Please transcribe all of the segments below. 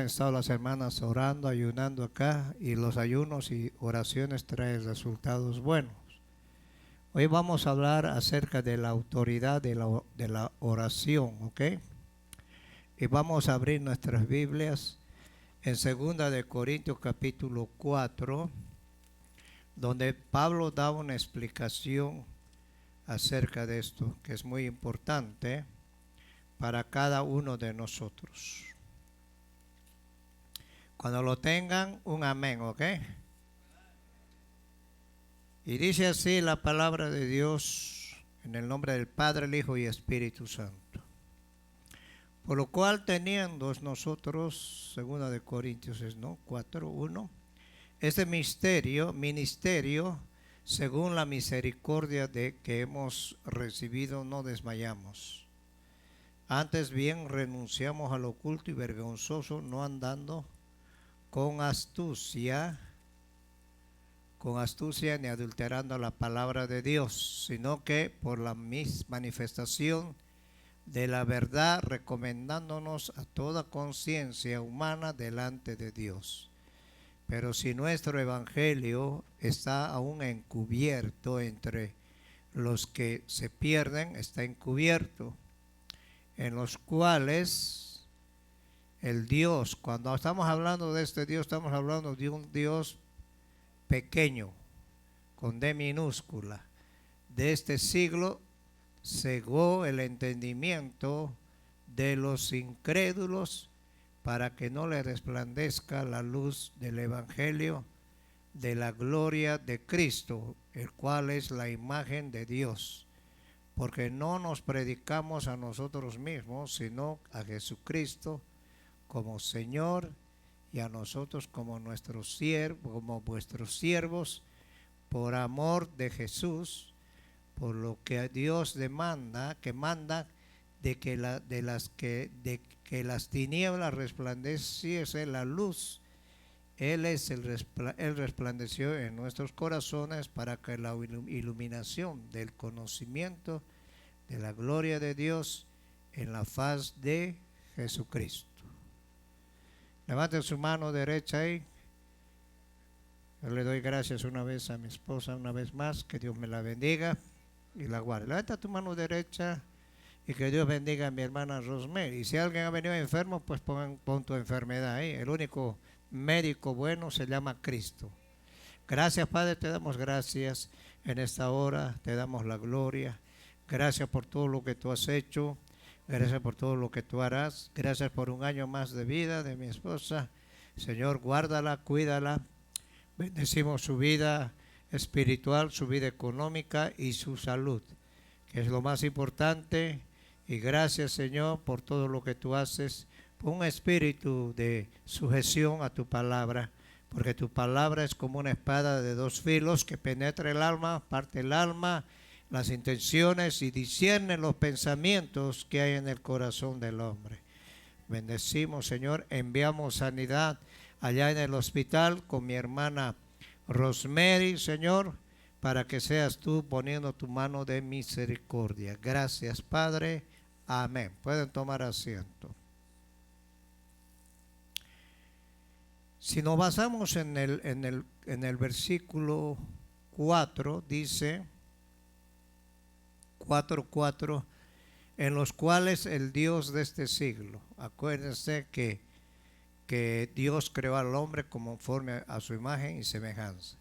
estado las hermanas orando, ayunando acá, y los ayunos y oraciones traen resultados buenos. Hoy vamos a hablar acerca de la autoridad de la oración, ¿ok? Y vamos a abrir nuestras Biblias en 2 capítulo 4, donde Pablo da una explicación acerca de esto, que es muy importante para cada uno de nosotros. Cuando lo tengan, un amén, ¿ok? Y dice así la palabra de Dios en el nombre del Padre, el Hijo y Espíritu Santo. Por lo cual teniendo nosotros, 2 Corintios 4:1, este ministerio, según la misericordia que hemos recibido, no desmayamos. Antes bien renunciamos al oculto y vergonzoso, no andando con astucia ni adulterando la palabra de Dios, sino que por la manifestación de la verdad, recomendándonos a toda conciencia humana delante de Dios. Pero si nuestro evangelio está aún encubierto entre los que se pierden, está encubierto, en los cuales el Dios, cuando estamos hablando de este Dios, estamos hablando de un Dios pequeño, con D minúscula, de este siglo, cegó el entendimiento de los incrédulos para que no le resplandezca la luz del evangelio de la gloria de Cristo, el cual es la imagen de Dios. Porque no nos predicamos a nosotros mismos, sino a Jesucristo como Señor, y a nosotros como nuestros siervos, como vuestros siervos, por amor de Jesús, por lo que Dios manda de que las tinieblas resplandeciese la luz. Él resplandeció en nuestros corazones para que la iluminación del conocimiento de la gloria de Dios en la faz de Jesucristo. Levanten su mano derecha ahí. Yo le doy gracias una vez a mi esposa, una vez más, que Dios me la bendiga y la guarde. Levanta tu mano derecha y que Dios bendiga a mi hermana Rosemary. Y si alguien ha venido enfermo, pues pon tu enfermedad ahí. El único médico bueno se llama Cristo. Gracias, Padre, te damos gracias en esta hora, te damos la gloria. Gracias por todo lo que tú has hecho. Gracias por todo lo que tú harás. Gracias por un año más de vida de mi esposa. Señor, guárdala, cuídala. Bendecimos su vida espiritual, su vida económica y su salud, que es lo más importante. Y gracias, Señor, por todo lo que tú haces. Pon un espíritu de sujeción a tu palabra, porque tu palabra es como una espada de dos filos que penetra el alma, parte el alma, las intenciones y discierne los pensamientos que hay en el corazón del hombre. Bendecimos, Señor, enviamos sanidad allá en el hospital con mi hermana Rosemary, Señor, para que seas tú poniendo tu mano de misericordia. Gracias, Padre. Amén. Pueden tomar asiento. Si nos basamos en el versículo 4, dice 4:4, en los cuales el Dios de este siglo, acuérdense que Dios creó al hombre conforme a su imagen y semejanza.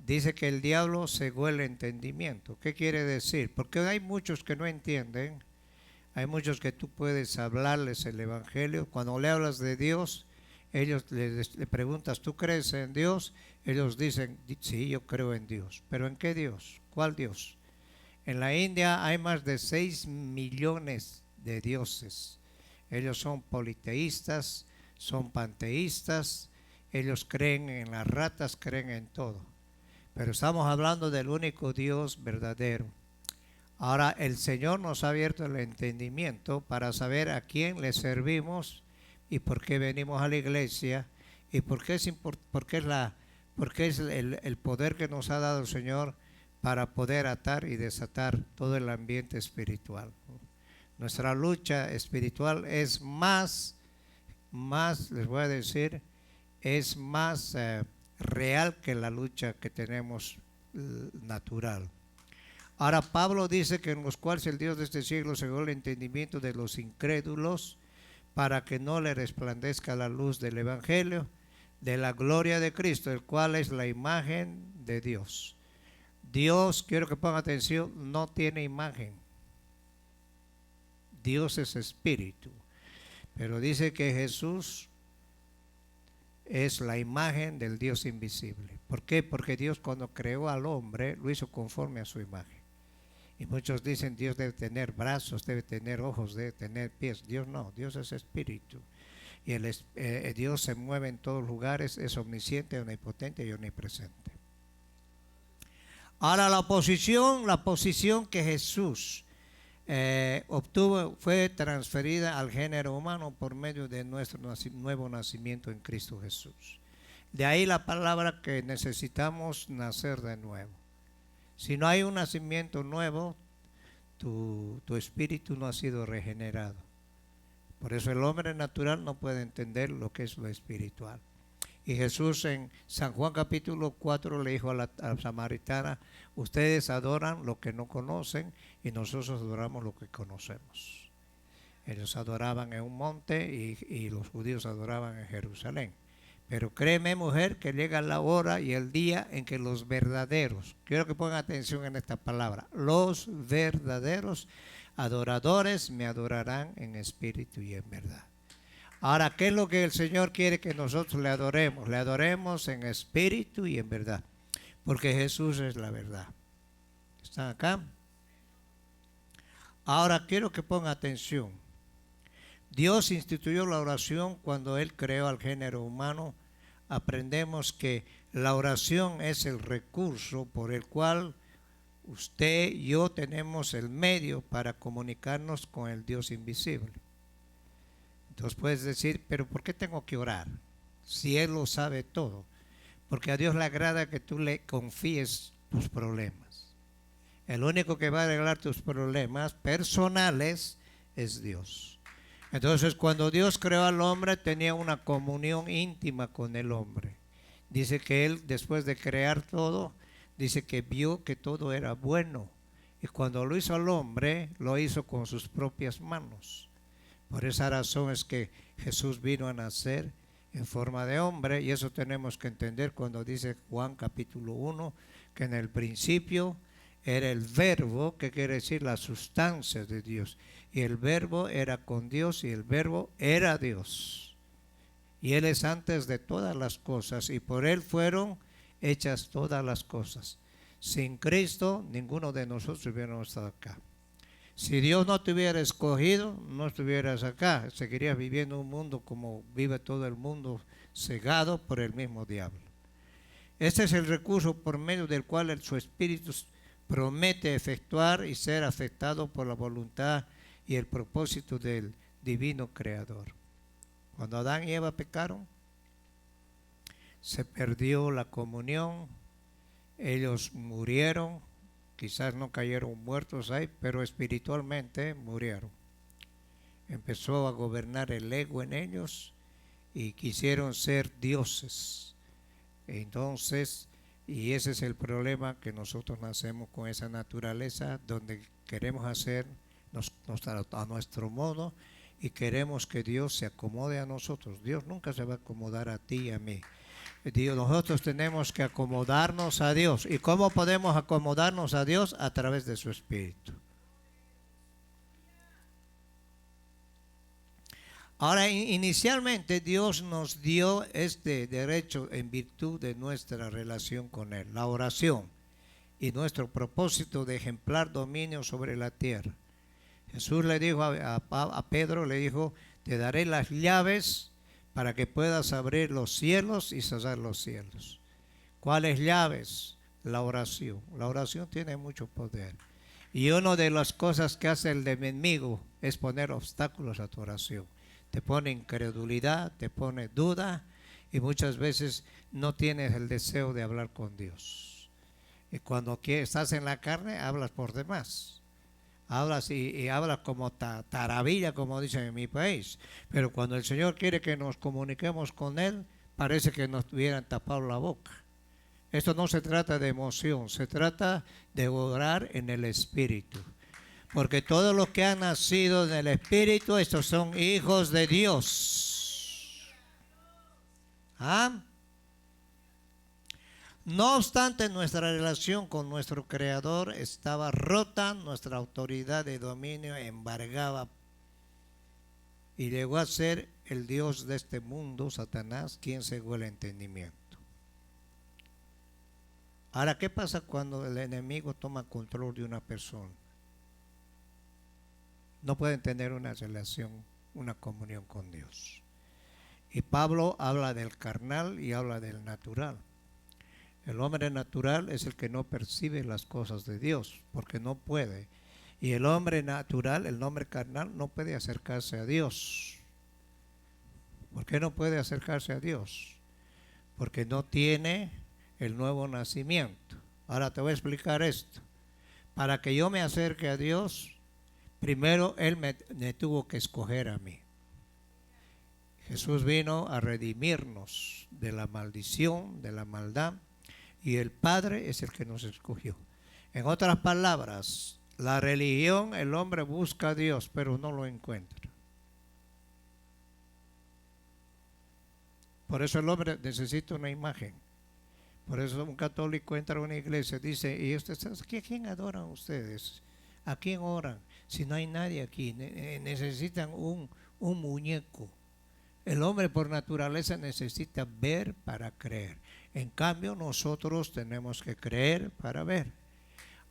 Dice que el diablo cegó el entendimiento. ¿Qué quiere decir? Porque hay muchos que no entienden. Hay muchos que tú puedes hablarles el evangelio. Cuando le hablas de Dios, ellos le preguntas, ¿tú crees en Dios? Ellos dicen, sí, yo creo en Dios. ¿Pero en qué Dios? ¿Cuál Dios? En la India hay más de 6 millones de dioses. Ellos son politeístas, son panteístas, ellos creen en las ratas, creen en todo. Pero estamos hablando del único Dios verdadero. Ahora el Señor nos ha abierto el entendimiento para saber a quién le servimos y por qué venimos a la iglesia y por qué es el poder que nos ha dado el Señor para poder atar y desatar todo el ambiente espiritual. Nuestra lucha espiritual es más más, les voy a decir, es más real que la lucha que tenemos natural. Ahora Pablo dice que en los cuales el Dios de este siglo cegó el entendimiento de los incrédulos para que no le resplandezca la luz del Evangelio de la gloria de Cristo, el cual es la imagen de Dios. Dios, quiero que pongan atención, no tiene imagen. Dios es espíritu. Pero dice que Jesús es la imagen del Dios invisible. ¿Por qué? Porque Dios cuando creó al hombre lo hizo conforme a su imagen. Y muchos dicen Dios debe tener brazos, debe tener ojos, debe tener pies. Dios no, Dios es espíritu. Y Dios se mueve en todos lugares, es omnisciente, omnipotente y omnipresente. Ahora la posición que Jesús obtuvo fue transferida al género humano por medio de nuestro nuevo nacimiento en Cristo Jesús. De ahí la palabra que necesitamos nacer de nuevo. Si no hay un nacimiento nuevo, tu espíritu no ha sido regenerado. Por eso el hombre natural no puede entender lo que es lo espiritual. Y Jesús en San Juan capítulo 4 le dijo a la samaritana, ustedes adoran lo que no conocen y nosotros adoramos lo que conocemos. Ellos adoraban en un monte y los judíos adoraban en Jerusalén. Pero créeme, mujer, que llega la hora y el día en que los verdaderos, quiero que pongan atención en esta palabra, los verdaderos adoradores me adorarán en espíritu y en verdad. Ahora, ¿qué es lo que el Señor quiere que nosotros le adoremos? Le adoremos en espíritu y en verdad, porque Jesús es la verdad. ¿Están acá? Ahora quiero que pongan atención. Dios instituyó la oración cuando Él creó al género humano. Aprendemos que la oración es el recurso por el cual usted y yo tenemos el medio para comunicarnos con el Dios invisible. Entonces puedes decir, pero ¿por qué tengo que orar? Si Él lo sabe todo. Porque a Dios le agrada que tú le confíes tus problemas. El único que va a arreglar tus problemas personales es Dios. Entonces cuando Dios creó al hombre tenía una comunión íntima con el hombre. Dice que Él después de crear todo, dice que vio que todo era bueno. Y cuando lo hizo al hombre, lo hizo con sus propias manos. Por esa razón es que Jesús vino a nacer en forma de hombre, y eso tenemos que entender cuando dice Juan capítulo 1, que en el principio era el verbo, que quiere decir la sustancia de Dios, y el verbo era con Dios y el verbo era Dios. Y Él es antes de todas las cosas y por Él fueron hechas todas las cosas. Sin Cristo ninguno de nosotros hubiéramos estado acá. Si Dios no te hubiera escogido, no estuvieras acá. Seguirías viviendo un mundo como vive todo el mundo, cegado por el mismo diablo. Este es el recurso por medio del cual su espíritu promete efectuar y ser afectado por la voluntad y el propósito del divino creador. Cuando Adán y Eva pecaron, se perdió la comunión, ellos murieron, quizás no cayeron muertos ahí, pero espiritualmente murieron. Empezó a gobernar el ego en ellos y quisieron ser dioses. Entonces, y ese es el problema, que nosotros nacemos con esa naturaleza donde queremos hacer a nuestro modo y queremos que Dios se acomode a nosotros. Dios nunca se va a acomodar a ti y a mí. Nosotros tenemos que acomodarnos a Dios. ¿Y cómo podemos acomodarnos a Dios? A través de su Espíritu. Ahora, inicialmente Dios nos dio este derecho en virtud de nuestra relación con Él, la oración y nuestro propósito de ejemplar dominio sobre la tierra. Jesús le dijo a Pedro, le dijo, te daré las llaves para que puedas abrir los cielos y cerrar los cielos. ¿Cuáles llaves? La oración. La oración tiene mucho poder. Y una de las cosas que hace el enemigo es poner obstáculos a tu oración. Te pone incredulidad, te pone duda y muchas veces no tienes el deseo de hablar con Dios. Y cuando estás en la carne, hablas por demás. habla así y habla como taravilla, como dicen en mi país. Pero cuando el Señor quiere que nos comuniquemos con Él, parece que nos hubieran tapado la boca. Esto no se trata de emoción, se trata de orar en el Espíritu. Porque todos los que han nacido en el Espíritu, estos son hijos de Dios. ¿Ah? No obstante, nuestra relación con nuestro Creador estaba rota, nuestra autoridad de dominio embargaba y llegó a ser el Dios de este mundo, Satanás, quien cegó el entendimiento. Ahora, ¿qué pasa cuando el enemigo toma control de una persona? No pueden tener una relación, una comunión con Dios. Y Pablo habla del carnal y habla del natural. El hombre natural es el que no percibe las cosas de Dios, porque no puede. Y el hombre natural, el hombre carnal, no puede acercarse a Dios. ¿Por qué no puede acercarse a Dios? Porque no tiene el nuevo nacimiento. Ahora te voy a explicar esto. Para que yo me acerque a Dios, primero Él me tuvo que escoger a mí. Jesús vino a redimirnos de la maldición, de la maldad, y el Padre es el que nos escogió. En otras palabras, la religión, el hombre busca a Dios, pero no lo encuentra. Por eso el hombre necesita una imagen. Por eso un católico entra a una iglesia y dice, ¿y ustedes, a quién adoran ustedes? ¿A quién oran? Si no hay nadie aquí, necesitan un muñeco. El hombre por naturaleza necesita ver para creer. En cambio, nosotros tenemos que creer para ver.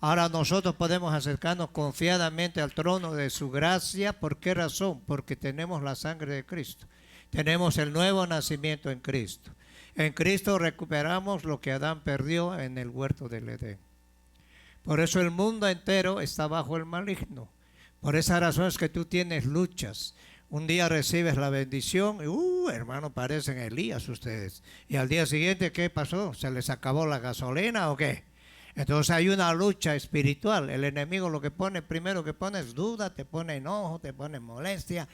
Ahora nosotros podemos acercarnos confiadamente al trono de su gracia. ¿Por qué razón? Porque tenemos la sangre de Cristo. Tenemos el nuevo nacimiento en Cristo. En Cristo recuperamos lo que Adán perdió en el huerto del Edén. Por eso el mundo entero está bajo el maligno. Por esa razón es que tú tienes luchas. Un día recibes la bendición y, hermano, parecen Elías ustedes. Y al día siguiente, ¿qué pasó? ¿Se les acabó la gasolina o qué? Entonces hay una lucha espiritual. El enemigo lo que pone, primero que pone es duda, te pone enojo, te pone molestia.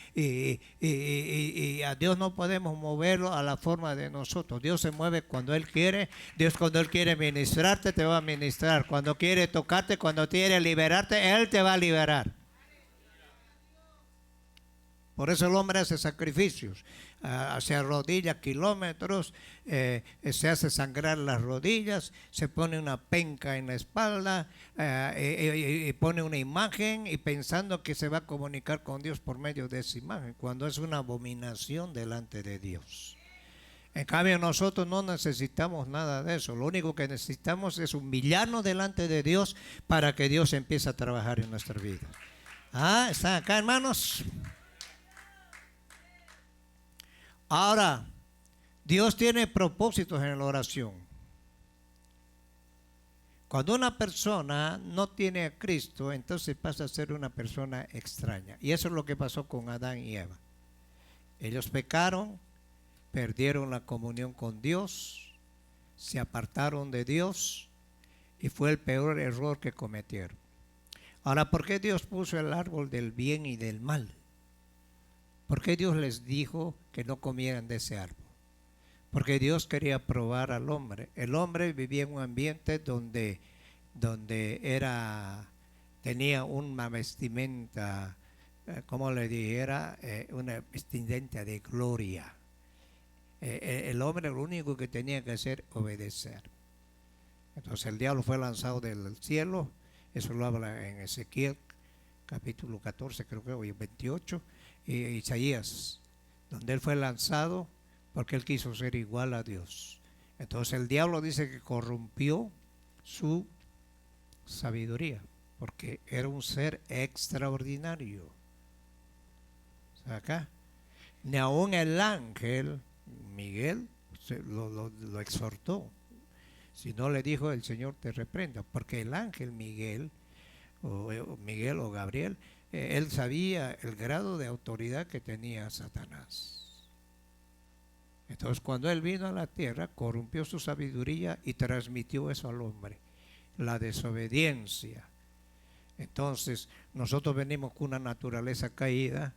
Y a Dios no podemos moverlo a la forma de nosotros. Dios se mueve cuando Él quiere. Dios cuando Él quiere ministrarte, te va a ministrar. Cuando quiere tocarte, cuando quiere liberarte, Él te va a liberar. Por eso el hombre hace sacrificios, se arrodilla kilómetros, se hace sangrar las rodillas, se pone una penca en la espalda, y pone una imagen y pensando que se va a comunicar con Dios por medio de esa imagen, cuando es una abominación delante de Dios. En cambio nosotros no necesitamos nada de eso, lo único que necesitamos es humillarnos delante de Dios para que Dios empiece a trabajar en nuestra vida. ¿Están acá, hermanos? Ahora, Dios tiene propósitos en la oración. Cuando una persona no tiene a Cristo, entonces pasa a ser una persona extraña. Y eso es lo que pasó con Adán y Eva. Ellos pecaron, perdieron la comunión con Dios, se apartaron de Dios y fue el peor error que cometieron. Ahora, ¿por qué Dios puso el árbol del bien y del mal? ¿Por qué Dios les dijo que no comieran de ese árbol? Porque Dios quería probar al hombre. El hombre vivía en un ambiente donde tenía una vestimenta, como le dijera, una vestimenta de gloria. El hombre lo único que tenía que hacer es obedecer. Entonces el diablo fue lanzado del cielo, eso lo habla en Ezequiel capítulo 14, creo que hoy 28. Isaías, donde él fue lanzado porque él quiso ser igual a Dios. Entonces el diablo dice que corrompió su sabiduría porque era un ser extraordinario. Acá, ni aún el ángel Miguel lo exhortó, sino le dijo: el Señor te reprenda, porque el ángel Miguel o Gabriel, él sabía el grado de autoridad que tenía Satanás. Entonces cuando él vino a la tierra, corrompió su sabiduría y transmitió eso al hombre, la desobediencia. Entonces, nosotros venimos con una naturaleza caída,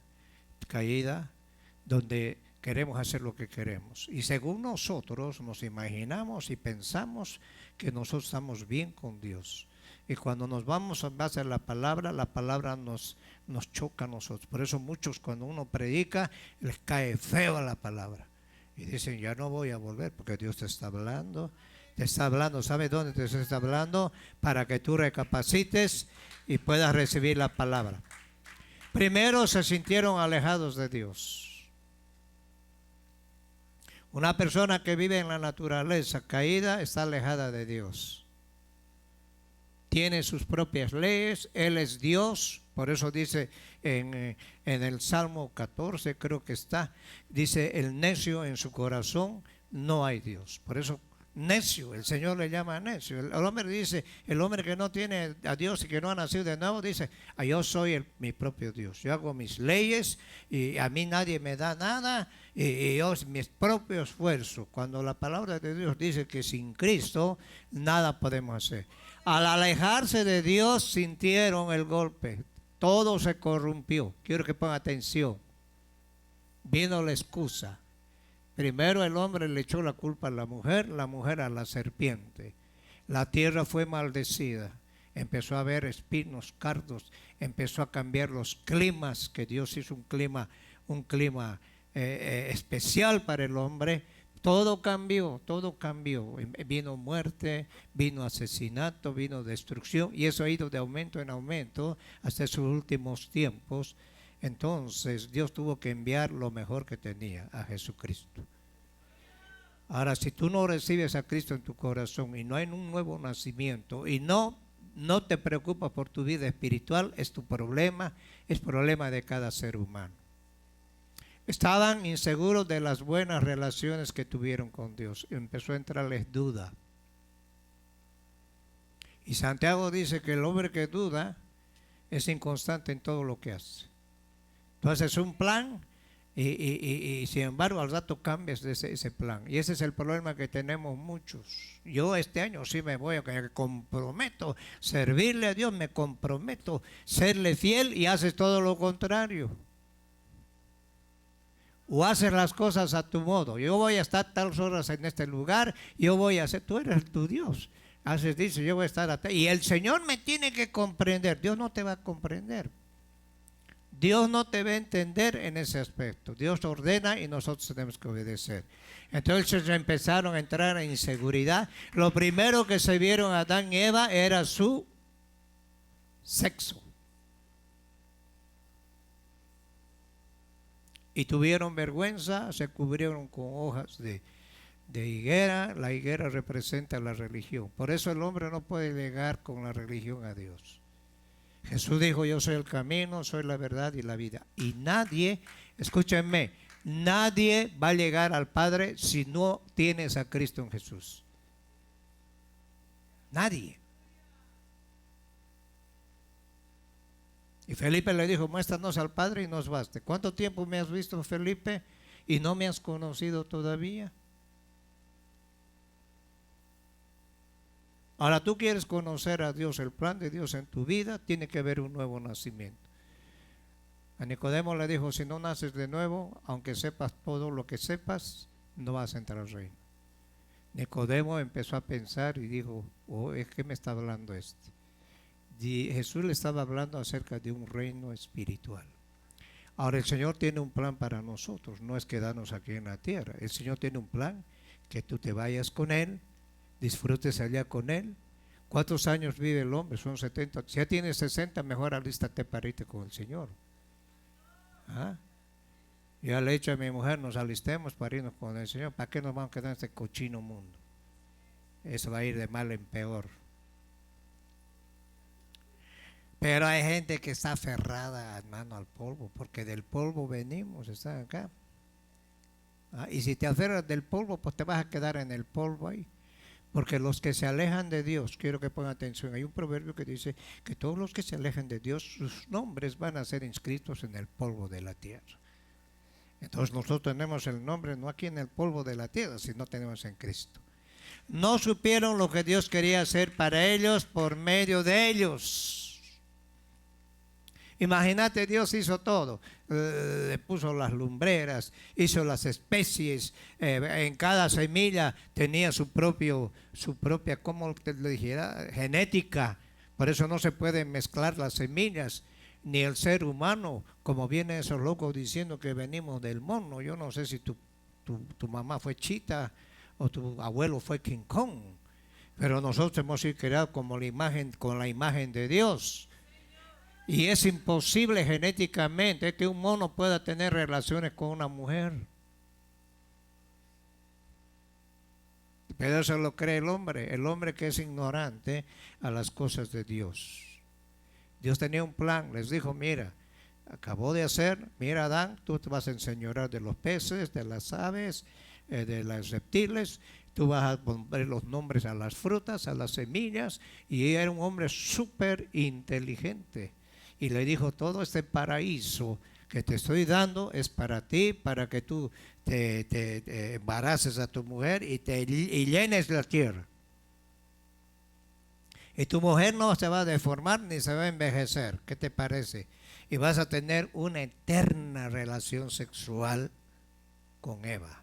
donde queremos hacer lo que queremos. Y según nosotros nos imaginamos y pensamos que nosotros estamos bien con Dios. Y cuando nos vamos a base a la palabra nos choca a nosotros. Por eso muchos cuando uno predica les cae feo a la palabra. Y dicen, ya no voy a volver porque Dios te está hablando. Te está hablando, ¿sabes dónde te está hablando? Para que tú recapacites y puedas recibir la palabra. Primero se sintieron alejados de Dios. Una persona que vive en la naturaleza caída está alejada de Dios. Tiene sus propias leyes, Él es Dios. Por eso dice en el Salmo 14, creo que está, dice, el necio en su corazón no hay Dios. Por eso necio, el Señor le llama necio. El hombre dice, el hombre que no tiene a Dios y que no ha nacido de nuevo, dice, yo soy mi propio Dios. Yo hago mis leyes y a mí nadie me da nada y yo mis propios esfuerzos. Cuando la palabra de Dios dice que sin Cristo nada podemos hacer. Al alejarse de Dios sintieron el golpe. Todo se corrompió. Quiero que pongan atención. Vino la excusa. Primero el hombre le echó la culpa a la mujer a la serpiente. La tierra fue maldecida. Empezó a haber espinos, cardos. Empezó a cambiar los climas, que Dios hizo un clima especial para el hombre. Todo cambió. Vino muerte, vino asesinato, vino destrucción, y eso ha ido de aumento en aumento hasta sus últimos tiempos. Entonces Dios tuvo que enviar lo mejor que tenía, a Jesucristo. Ahora, si tú no recibes a Cristo en tu corazón y no hay un nuevo nacimiento y no te preocupas por tu vida espiritual, es tu problema, es problema de cada ser humano. Estaban inseguros de las buenas relaciones que tuvieron con Dios. Empezó a entrarles duda. Y Santiago dice que el hombre que duda es inconstante en todo lo que hace. Tú haces un plan y sin embargo al rato cambias de ese plan. Y ese es el problema que tenemos muchos. Yo este año sí me comprometo servirle a Dios, me comprometo serle fiel, y haces todo lo contrario. O haces las cosas a tu modo. Yo voy a estar tal horas en este lugar, yo voy a hacer, tú eres tu Dios. Dice, yo voy a estar acá. Y el Señor me tiene que comprender. Dios no te va a comprender. Dios no te va a entender en ese aspecto. Dios ordena y nosotros tenemos que obedecer. Entonces empezaron a entrar en inseguridad. Lo primero que se vieron Adán y Eva era su sexo. Y tuvieron vergüenza, se cubrieron con hojas de higuera. La higuera representa la religión. Por eso el hombre no puede llegar con la religión a Dios. Jesús dijo, yo soy el camino, soy la verdad y la vida. Y nadie, escúchenme, nadie va a llegar al Padre si no tienes a Cristo en Jesús. Nadie. Y Felipe le dijo, muéstranos al Padre y nos baste. ¿Cuánto tiempo me has visto, Felipe, y no me has conocido todavía? Ahora tú quieres conocer a Dios, el plan de Dios en tu vida, tiene que haber un nuevo nacimiento. A Nicodemo le dijo, si no naces de nuevo, aunque sepas todo lo que sepas, no vas a entrar al reino. Nicodemo empezó a pensar y dijo, ¿es que me está hablando este? Y Jesús le estaba hablando acerca de un reino espiritual. Ahora el Señor tiene un plan para nosotros, no es quedarnos aquí en la tierra. El Señor tiene un plan, que tú te vayas con Él, disfrutes allá con Él. ¿Cuántos años vive el hombre? Son 70. Si ya tienes 60, mejor alístate para irte con el Señor. Ya le he dicho a mi mujer, nos alistemos para irnos con el Señor. ¿Para qué nos vamos a quedar en este cochino mundo? Eso va a ir de mal en peor. Pero hay gente que está aferrada, hermano, al polvo, porque del polvo venimos, están acá. Y si te aferras del polvo, pues te vas a quedar en el polvo ahí. Porque los que se alejan de Dios, quiero que pongan atención, hay un proverbio que dice que todos los que se alejan de Dios, sus nombres van a ser inscritos en el polvo de la tierra. Entonces nosotros tenemos el nombre no aquí en el polvo de la tierra, sino tenemos en Cristo. No supieron lo que Dios quería hacer para ellos por medio de ellos. Imagínate, Dios hizo todo. Le puso las lumbreras, hizo las especies. En cada semilla tenía su propia, ¿cómo te lo dijera? Genética. Por eso no se pueden mezclar las semillas, ni el ser humano, como vienen esos locos diciendo que venimos del mono. Yo no sé si tu mamá fue chita o tu abuelo fue King Kong, pero nosotros hemos sido creados como la imagen, con la imagen de Dios. Y es imposible genéticamente que un mono pueda tener relaciones con una mujer. Pero eso lo cree el hombre que es ignorante a las cosas de Dios. Dios tenía un plan, les dijo, mira, acabó de hacer, mira Adán, tú te vas a enseñorear de los peces, de las aves, de los reptiles, tú vas a poner los nombres a las frutas, a las semillas, y era un hombre súper inteligente. Y le dijo, todo este paraíso que te estoy dando es para ti, para que tú te embaraces a tu mujer y llenes la tierra. Y tu mujer no se va a deformar ni se va a envejecer. ¿Qué te parece? Y vas a tener una eterna relación sexual con Eva,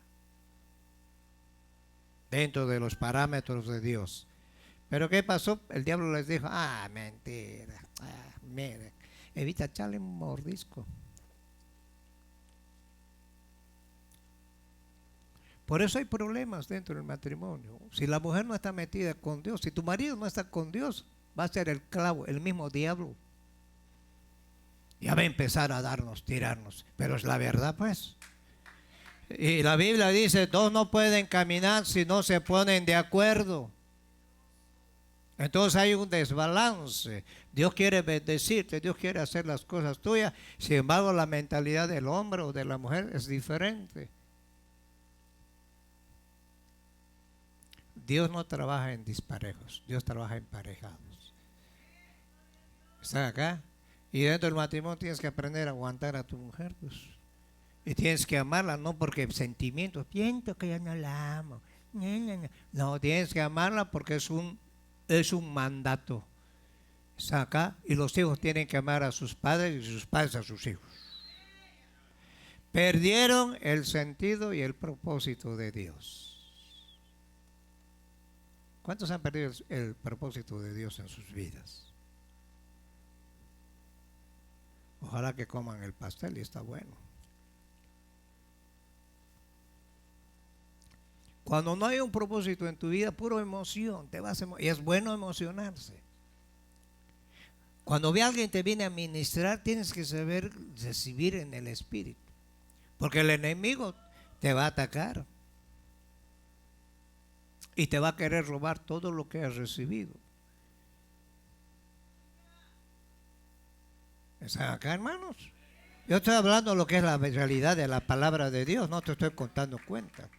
dentro de los parámetros de Dios. Pero ¿qué pasó? El diablo les dijo, mentira, mire, evita echarle un mordisco. Por eso hay problemas dentro del matrimonio. Si la mujer no está metida con Dios, si tu marido no está con Dios, va a ser el clavo, el mismo diablo. Ya va a empezar a tirarnos. Pero es la verdad, pues. Y la Biblia dice, dos no pueden caminar si no se ponen de acuerdo. Entonces hay un desbalance. Dios quiere bendecirte, Dios quiere hacer las cosas tuyas. Sin embargo, la mentalidad del hombre o de la mujer es diferente. Dios no trabaja en disparejos, Dios trabaja emparejados. ¿Están acá? Y dentro del matrimonio tienes que aprender a aguantar a tu mujer, pues. Y tienes que amarla, no porque sentimientos, siento que yo no la amo. No, tienes que amarla porque es un mandato. Está acá. Y los hijos tienen que amar a sus padres y sus padres a sus hijos. Perdieron el sentido y el propósito de Dios. ¿Cuántos han perdido el propósito de Dios en sus vidas? Ojalá que coman el pastel y está bueno. Cuando no hay un propósito en tu vida, puro emoción, y es bueno emocionarse. Cuando ve a alguien te viene a ministrar, tienes que saber recibir en el espíritu, porque el enemigo te va a atacar y te va a querer robar todo lo que has recibido. ¿Están acá, hermanos? Yo estoy hablando de lo que es la realidad de la palabra de Dios, no te estoy contando cuentas.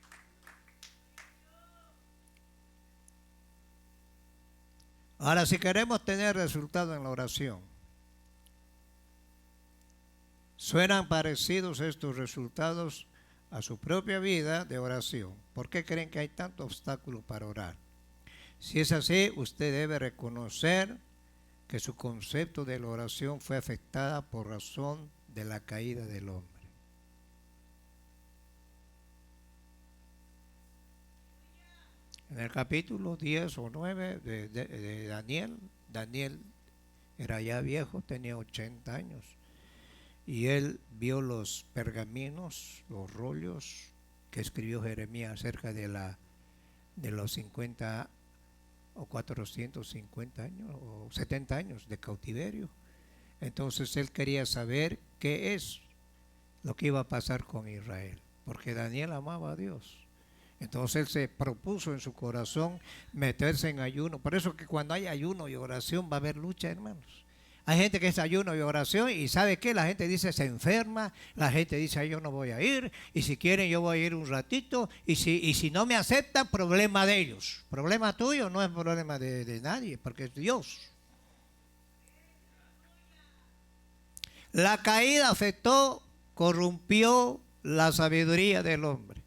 Ahora, si queremos tener resultado en la oración, ¿suenan parecidos estos resultados a su propia vida de oración? ¿Por qué creen que hay tanto obstáculo para orar? Si es así, usted debe reconocer que su concepto de la oración fue afectada por razón de la caída del hombre. En el capítulo 10 o 9 de Daniel era ya viejo, tenía 80 años. Y él vio los pergaminos, los rollos que escribió Jeremías acerca de los 50 o 450 años o 70 años de cautiverio. Entonces él quería saber qué es lo que iba a pasar con Israel, porque Daniel amaba a Dios. Entonces él se propuso en su corazón meterse en ayuno. Por eso que cuando hay ayuno y oración va a haber lucha, hermanos. Hay gente que es ayuno y oración y ¿sabe qué? La gente dice se enferma, la gente dice ay, yo no voy a ir, y si quieren yo voy a ir un ratito, y si no me aceptan, problema de ellos. Problema tuyo, no es problema de nadie, porque es Dios. La caída afectó, corrompió la sabiduría del hombre.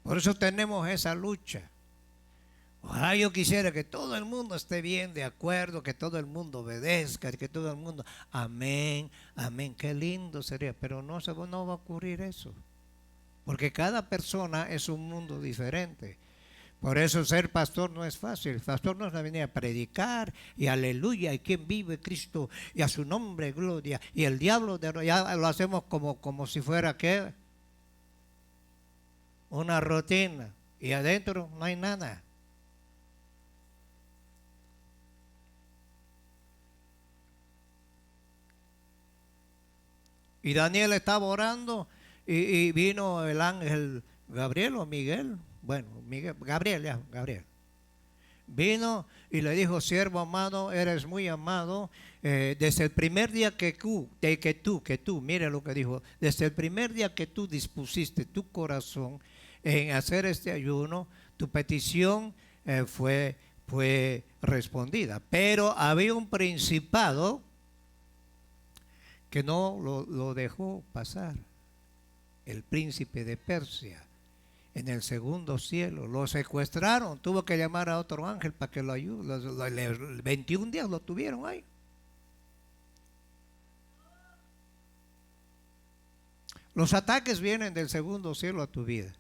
Por eso tenemos esa lucha. Yo quisiera que todo el mundo esté bien, de acuerdo, que todo el mundo obedezca, que todo el mundo, amén, amén, qué lindo sería, pero no va a ocurrir eso, porque cada persona es un mundo diferente. Por eso ser pastor no es fácil. El pastor no es venir a predicar y aleluya, y quien vive Cristo y a su nombre gloria, y el diablo ya lo hacemos como si fuera ¿qué? Una rutina, y adentro no hay nada. Y Daniel estaba orando y vino el ángel Gabriel o Miguel, bueno, Miguel, Gabriel. Vino y le dijo: siervo amado, eres muy amado. Desde el primer día que tú, mire lo que dijo, desde el primer día que tú dispusiste tu corazón en hacer este ayuno, tu petición fue respondida. Pero había un principado que no lo dejó pasar, el príncipe de Persia, en el segundo cielo. Lo secuestraron, tuvo que llamar a otro ángel para que lo ayude. 21 días lo tuvieron ahí. Los ataques vienen del segundo cielo a tu vida.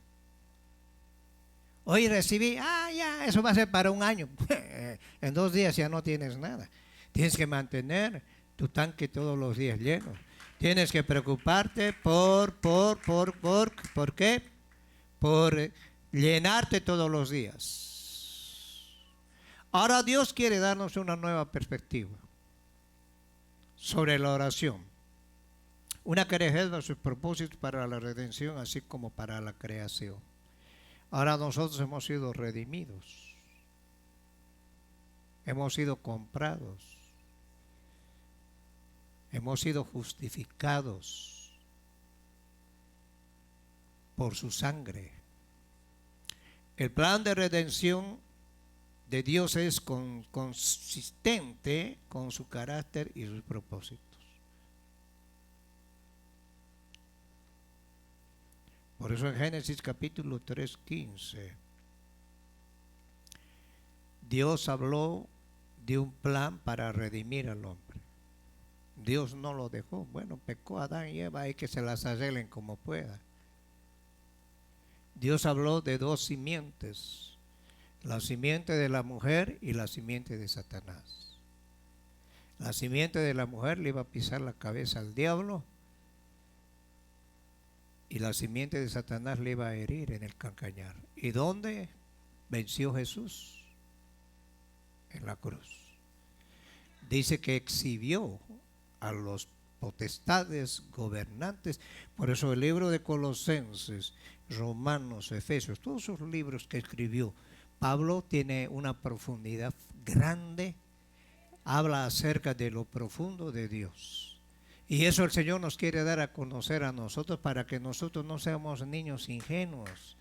Hoy recibí, ya, eso va a ser para un año. En 2 días ya no tienes nada. Tienes que mantener tu tanque todos los días lleno. Tienes que preocuparte ¿por qué? Por llenarte todos los días. Ahora Dios quiere darnos una nueva perspectiva sobre la oración. Una que resuelva sus propósitos para la redención, así como para la creación. Ahora nosotros hemos sido redimidos. Hemos sido comprados. Hemos sido justificados por su sangre. El plan de redención de Dios es consistente con su carácter y sus propósitos. Por eso en Génesis capítulo 3:15 Dios habló de un plan para redimir al hombre. Dios no lo dejó. Bueno, pecó Adán y Eva, hay que se las arreglen como pueda. Dios habló de 2 simientes, la simiente de la mujer y la simiente de Satanás. La simiente de la mujer le iba a pisar la cabeza al diablo y la simiente de Satanás le iba a herir en el calcañar. ¿Y dónde venció Jesús? En la cruz. Dice que exhibió a los potestades, gobernantes. Por eso el libro de Colosenses, Romanos, Efesios, todos esos libros que escribió Pablo tiene una profundidad grande. Habla acerca de lo profundo de Dios. Y eso el Señor nos quiere dar a conocer a nosotros para que nosotros no seamos niños ingenuos.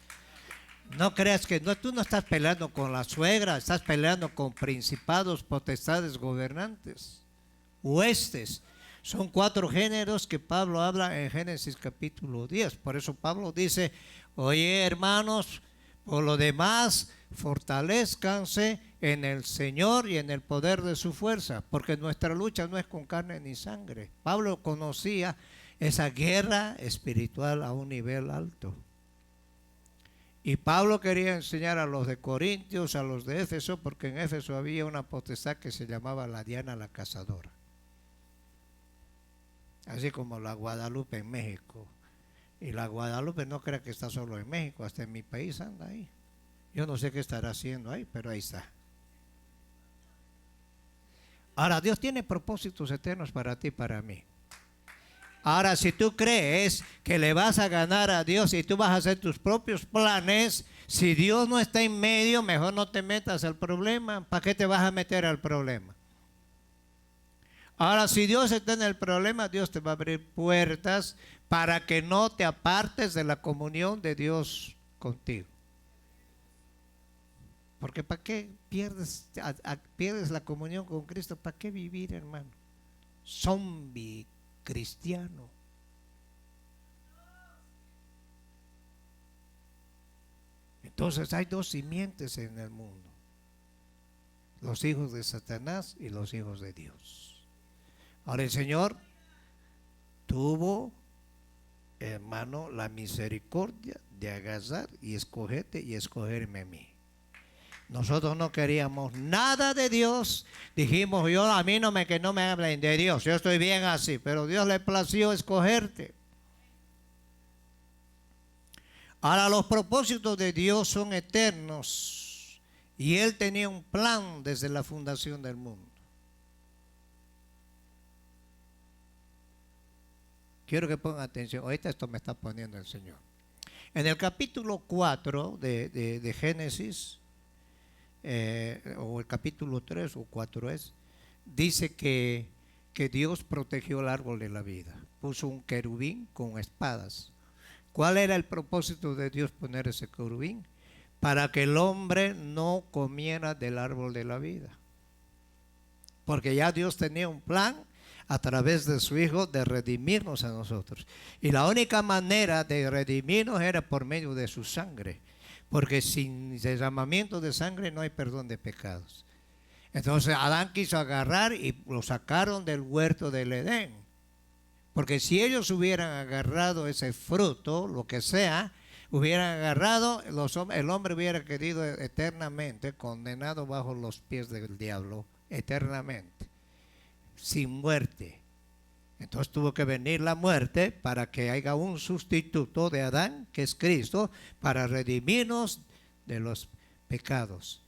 No creas que tú no estás peleando con la suegra, estás peleando con principados, potestades, gobernantes, huestes. Son 4 géneros que Pablo habla en Génesis capítulo 10. Por eso Pablo dice: oye, hermanos, por lo demás, fortalezcanse en el Señor y en el poder de su fuerza, porque nuestra lucha no es con carne ni sangre. Pablo conocía esa guerra espiritual a un nivel alto. Y Pablo quería enseñar a los de Corintios, a los de Éfeso, porque en Éfeso había una potestad que se llamaba la Diana la Cazadora. Así como la Guadalupe en México. Y la Guadalupe no crea que está solo en México, hasta en mi país anda ahí. Yo no sé qué estará haciendo ahí, pero ahí está. Ahora, Dios tiene propósitos eternos para ti y para mí. Ahora, si tú crees que le vas a ganar a Dios y tú vas a hacer tus propios planes, si Dios no está en medio, mejor no te metas al problema. ¿Para qué te vas a meter al problema? Ahora, si Dios está en el problema, Dios te va a abrir puertas para que no te apartes de la comunión de Dios contigo. Porque ¿para qué pierdes la comunión con Cristo? ¿Para qué vivir, hermano? Zombie cristiano. Entonces hay 2 simientes en el mundo. los hijos de Satanás y los hijos de Dios. Ahora el Señor tuvo, hermano, la misericordia de agarrar y escogerte y escogerme a mí. Nosotros no queríamos nada de Dios. Dijimos, a mí que no me hablen de Dios, yo estoy bien así, pero Dios le plació escogerte. Ahora, los propósitos de Dios son eternos y Él tenía un plan desde la fundación del mundo. Quiero que pongan atención, ahorita esto me está poniendo el Señor. En el capítulo 4 de Génesis, o el capítulo 3 o 4 dice que Dios protegió el árbol de la vida, puso un querubín con espadas. ¿Cuál era el propósito de Dios poner ese querubín? Para que el hombre no comiera del árbol de la vida, porque ya Dios tenía un plan a través de su Hijo de redimirnos a nosotros, y la única manera de redimirnos era por medio de su sangre, porque sin derramamiento de sangre no hay perdón de pecados. Entonces Adán quiso agarrar y lo sacaron del huerto del Edén, porque si ellos hubieran agarrado ese fruto, lo que sea, hubieran agarrado, el hombre hubiera querido eternamente, condenado bajo los pies del diablo, eternamente, sin muerte. Entonces tuvo que venir la muerte para que haya un sustituto de Adán, que es Cristo, para redimirnos de los pecados.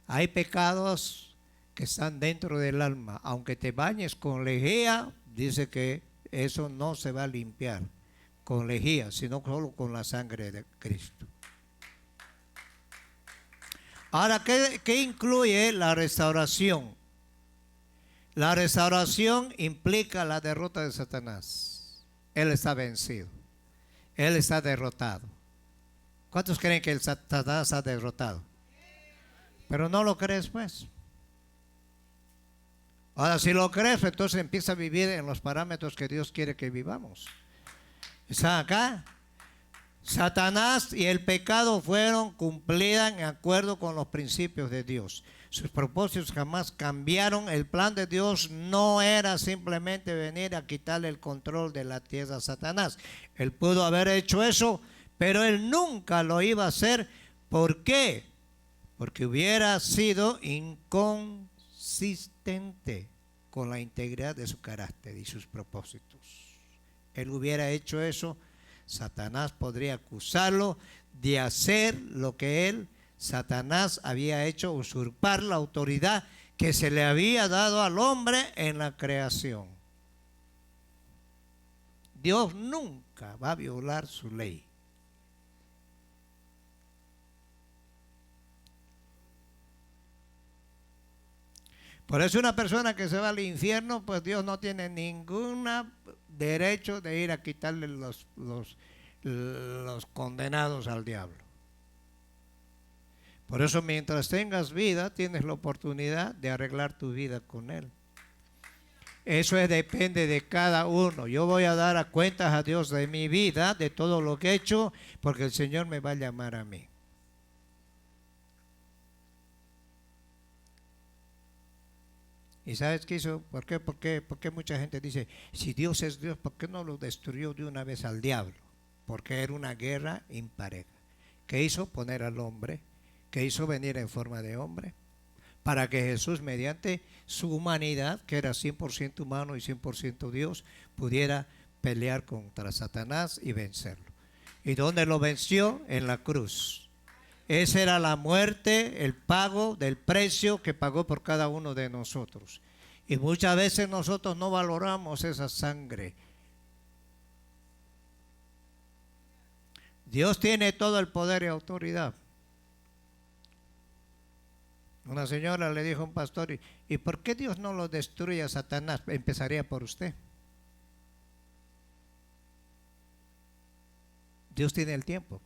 Hay pecados que están dentro del alma. Aunque te bañes con lejía, dice que eso no se va a limpiar con lejía, sino solo con la sangre de Cristo. Ahora, ¿qué incluye la restauración? La restauración implica la derrota de Satanás. Él está vencido. Él está derrotado. ¿Cuántos creen que el Satanás ha derrotado? Pero no lo crees, pues. Ahora, si lo crees, entonces empieza a vivir en los parámetros que Dios quiere que vivamos. ¿Está acá? Satanás y el pecado fueron cumplidas en acuerdo con los principios de Dios. Sus propósitos jamás cambiaron. El plan de Dios no era simplemente venir a quitarle el control de la tierra a Satanás. Él pudo haber hecho eso, pero él nunca lo iba a hacer. ¿Por qué? Porque hubiera sido inconsistente con la integridad de su carácter y sus propósitos. Él hubiera hecho eso, Satanás podría acusarlo de hacer lo que él, Satanás, había hecho, usurpar la autoridad que se le había dado al hombre en la creación. Dios nunca va a violar su ley. Por eso una persona que se va al infierno, pues Dios no tiene ningún derecho de ir a quitarle los condenados al diablo. Por eso mientras tengas vida, tienes la oportunidad de arreglar tu vida con Él. Eso depende de cada uno. Yo voy a dar cuentas a Dios de mi vida, de todo lo que he hecho, porque el Señor me va a llamar a mí. ¿Y sabes qué hizo? ¿Por qué mucha gente dice, si Dios es Dios, ¿por qué no lo destruyó de una vez al diablo? Porque era una guerra impareja. ¿Qué hizo? Poner al hombre. ¿Qué hizo? Venir en forma de hombre. Para que Jesús, mediante su humanidad, que era 100% humano y 100% Dios, pudiera pelear contra Satanás y vencerlo. ¿Y dónde lo venció? En la cruz. Esa era la muerte, el pago del precio que pagó por cada uno de nosotros. Y muchas veces nosotros no valoramos esa sangre. Dios tiene todo el poder y autoridad. Una señora le dijo a un pastor, ¿y por qué Dios no lo destruye a Satanás? Empezaría por usted. Dios tiene el tiempo.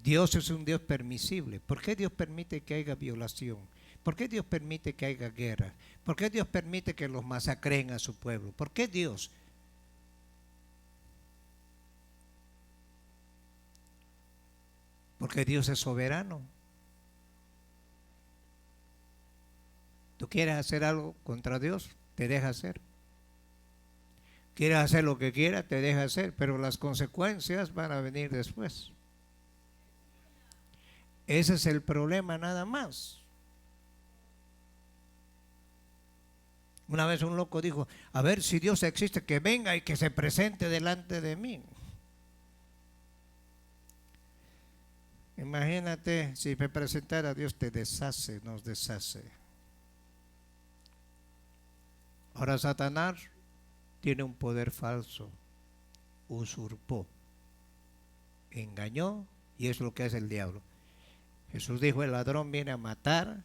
Dios es un Dios permisible. ¿Por qué Dios permite que haya violación? ¿Por qué Dios permite que haya guerra? ¿Por qué Dios permite que los masacren a su pueblo? ¿Por qué Dios? Porque Dios es soberano. Tú quieres hacer algo contra Dios, te deja hacer. Quieres hacer lo que quieras, te deja hacer, pero las consecuencias van a venir después. Ese es el problema nada más. Una vez un loco dijo, a ver si Dios existe, que venga y que se presente delante de mí. Imagínate, si me presentara Dios, te deshace, nos deshace. Ahora Satanás tiene un poder falso, usurpó, engañó, y es lo que hace el diablo. Jesús dijo, el ladrón viene a matar,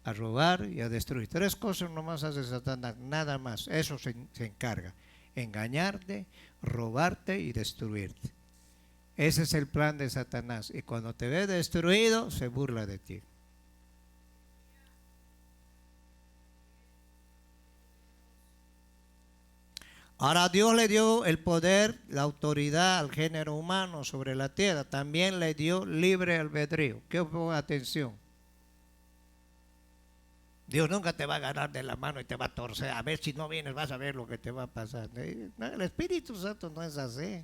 a robar y a destruir. 3 cosas nomás hace Satanás, nada más. Eso se encarga, engañarte, robarte y destruirte. Ese es el plan de Satanás, y cuando te ve destruido, se burla de ti. Ahora Dios le dio el poder, la autoridad al género humano sobre la tierra. También le dio libre albedrío. ¿Qué ponga atención? Dios nunca te va a agarrar de la mano y te va a torcer. A ver, si no vienes vas a ver lo que te va a pasar. No, el Espíritu Santo no es así.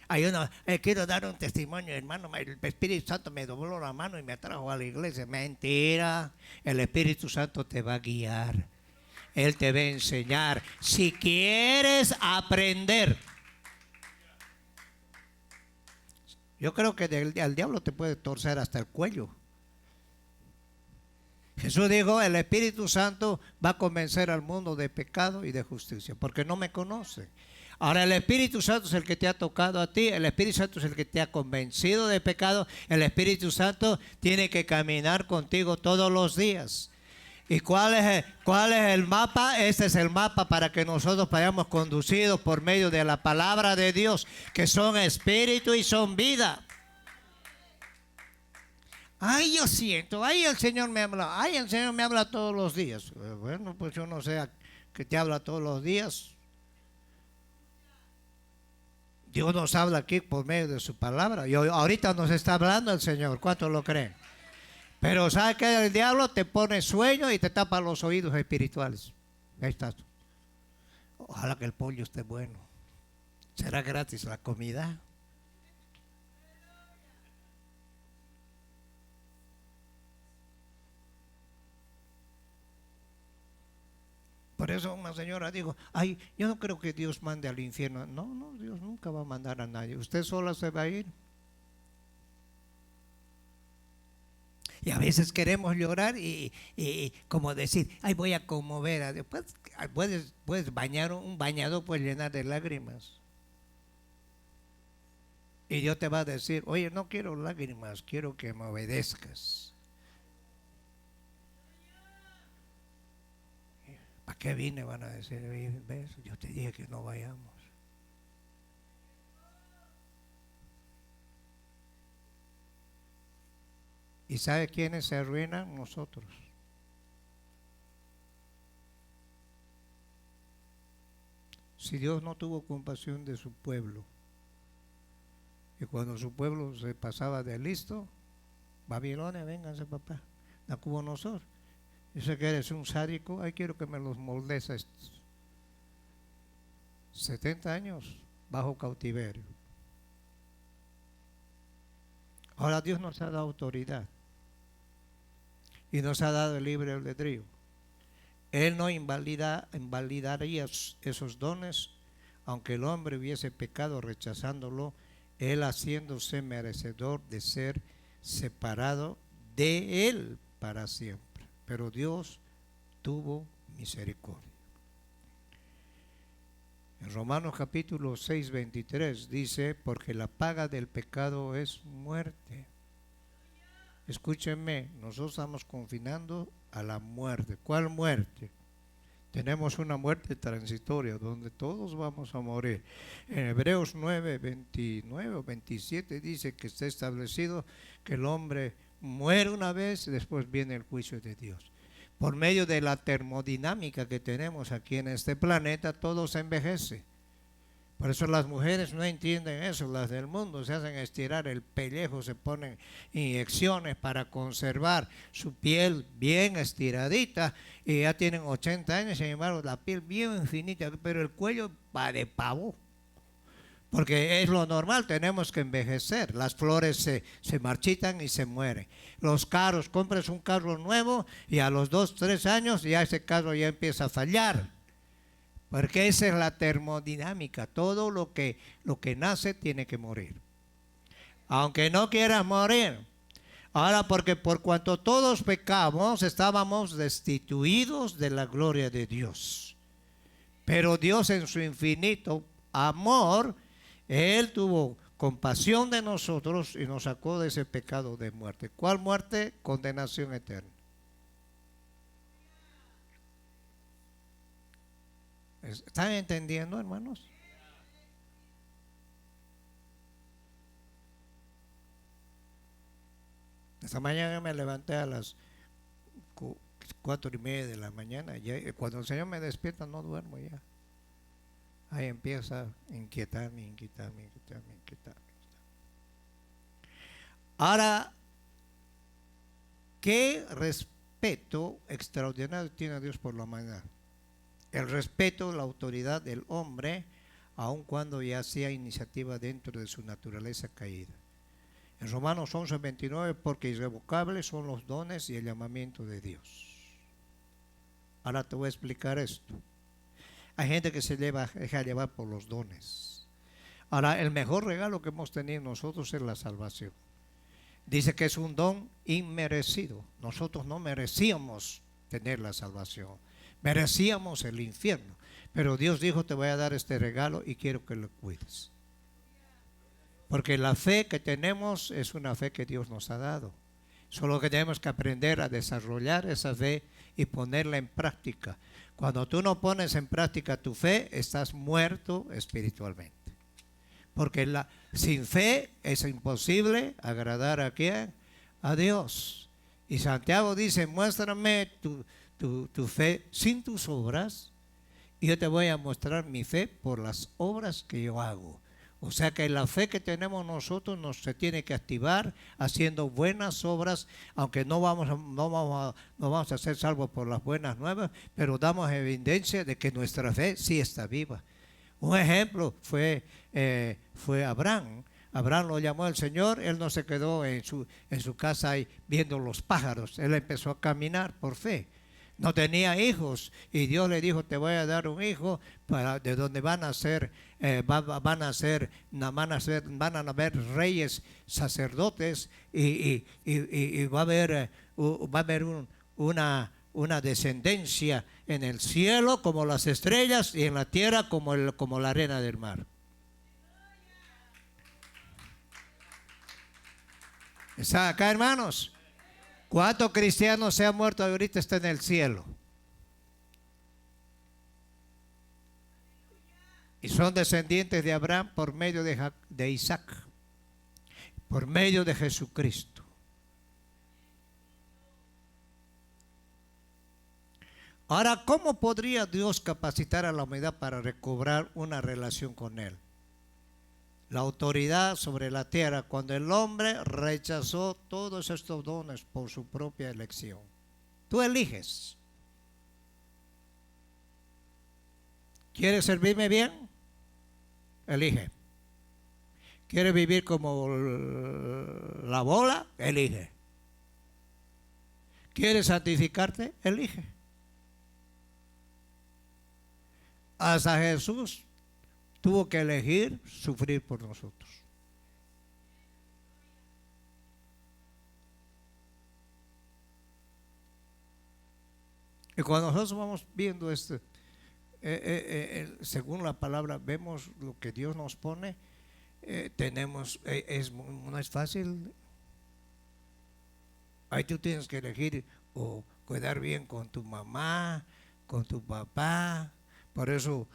Hay uno, quiero dar un testimonio, hermano. El Espíritu Santo me dobló la mano y me trajo a la iglesia. Mentira. El Espíritu Santo te va a guiar. Él te va a enseñar. Si quieres aprender. Yo creo que al diablo te puede torcer hasta el cuello. Jesús dijo, el Espíritu Santo va a convencer al mundo de pecado y de justicia, porque no me conoce. Ahora el Espíritu Santo es el que te ha tocado a ti, el Espíritu Santo es el que te ha convencido de pecado, el Espíritu Santo tiene que caminar contigo todos los días. ¿Y cuál es el mapa? Este es el mapa para que nosotros vayamos conducidos por medio de la palabra de Dios, que son espíritu y son vida. Ay, yo siento, ay, el Señor me habla, ay, el Señor me habla todos los días. Bueno, pues yo no sé que te habla todos los días. Dios nos habla aquí por medio de su palabra. Y ahorita nos está hablando el Señor. ¿Cuántos lo creen? Pero ¿sabe qué? El diablo te pone sueño y te tapa los oídos espirituales. Ahí está. Ojalá que el pollo esté bueno. ¿Será gratis la comida? Por eso una señora dijo, ay, yo no creo que Dios mande al infierno. No, Dios nunca va a mandar a nadie. Usted sola se va a ir. Y a veces queremos llorar y como decir, ay, voy a conmover a Dios. Puedes bañar, un bañador puede llenar de lágrimas. Y Dios te va a decir, oye, no quiero lágrimas, quiero que me obedezcas. ¿Para qué vine? Van a decir, ¿ves? Yo te dije que no vayamos. ¿Y sabe quiénes se arruinan? Nosotros. Si Dios no tuvo compasión de su pueblo, y cuando su pueblo se pasaba de listo, Babilonia, vénganse papá, Nabucodonosor, yo sé que eres un sádico, ay, quiero que me los moldes a estos. 70 años bajo cautiverio. Ahora Dios nos ha dado autoridad y nos ha dado el libre albedrío. Él no invalidaría esos dones, aunque el hombre hubiese pecado rechazándolo, él haciéndose merecedor de ser separado de él para siempre. Pero Dios tuvo misericordia. En Romanos capítulo 6, 23 dice, porque la paga del pecado es muerte. Escúchenme, nosotros estamos confinando a la muerte. ¿Cuál muerte? Tenemos una muerte transitoria donde todos vamos a morir. En Hebreos 9, 29 o 27 dice que está establecido que el hombre muere una vez y después viene el juicio de Dios. Por medio de la termodinámica que tenemos aquí en este planeta, todo se envejece. Por eso las mujeres no entienden eso, las del mundo se hacen estirar el pellejo, se ponen inyecciones para conservar su piel bien estiradita y ya tienen 80 años, sin embargo la piel bien finita, pero el cuello va de pavo. Porque es lo normal, tenemos que envejecer. Las flores se marchitan y se mueren. Los carros, compras un carro nuevo y a los 2, 3 años ya ese carro ya empieza a fallar. Porque esa es la termodinámica. Todo lo que nace tiene que morir. Aunque no quieras morir. Ahora, porque por cuanto todos pecamos, estábamos destituidos de la gloria de Dios. Pero Dios en su infinito amor, Él tuvo compasión de nosotros y nos sacó de ese pecado de muerte. ¿Cuál muerte? Condenación eterna. ¿Están entendiendo, hermanos? Esta mañana me levanté a las 4:30 de la mañana. Ya, cuando el Señor me despierta no duermo ya. Ahí empieza a inquietarme. Ahora, ¿qué respeto extraordinario tiene Dios por la humanidad? El respeto, la autoridad del hombre, aun cuando ya sea iniciativa dentro de su naturaleza caída. En Romanos 11:29, porque irrevocables son los dones y el llamamiento de Dios. Ahora te voy a explicar esto. Hay gente que se deja llevar por los dones. Ahora, el mejor regalo que hemos tenido nosotros es la salvación. Dice que es un don inmerecido. Nosotros no merecíamos tener la salvación. Merecíamos el infierno. Pero Dios dijo, te voy a dar este regalo y quiero que lo cuides. Porque la fe que tenemos es una fe que Dios nos ha dado. Solo que tenemos que aprender a desarrollar esa fe y ponerla en práctica. Cuando tú no pones en práctica tu fe, estás muerto espiritualmente. Porque sin fe es imposible agradar ¿a quién? A Dios. Y Santiago dice, muéstrame tu fe sin tus obras y yo te voy a mostrar mi fe por las obras que yo hago. O sea que la fe que tenemos nosotros se tiene que activar haciendo buenas obras, aunque no vamos a ser salvos por las buenas nuevas, pero damos evidencia de que nuestra fe sí está viva. Un ejemplo fue Abraham. Abraham lo llamó el Señor, él no se quedó en su casa ahí viendo los pájaros, él empezó a caminar por fe. No tenía hijos y Dios le dijo, te voy a dar un hijo de donde van a haber reyes, sacerdotes y va a haber una descendencia en el cielo como las estrellas y en la tierra como la arena del mar. ¿Está acá, hermanos? ¿Cuántos cristianos se han muerto y ahorita está en el cielo? Y son descendientes de Abraham por medio de Isaac, por medio de Jesucristo. Ahora, ¿cómo podría Dios capacitar a la humanidad para recobrar una relación con Él? La autoridad sobre la tierra, cuando el hombre rechazó todos estos dones por su propia elección. Tú eliges. ¿Quieres servirme bien? Elige. ¿Quieres vivir como la bola? Elige. ¿Quieres santificarte? Elige. Hasta Jesús tuvo que elegir sufrir por nosotros. Y cuando nosotros vamos viendo esto, según la palabra, vemos lo que Dios nos pone, no es fácil. Ahí tú tienes que elegir o quedar bien con tu mamá, con tu papá. Por eso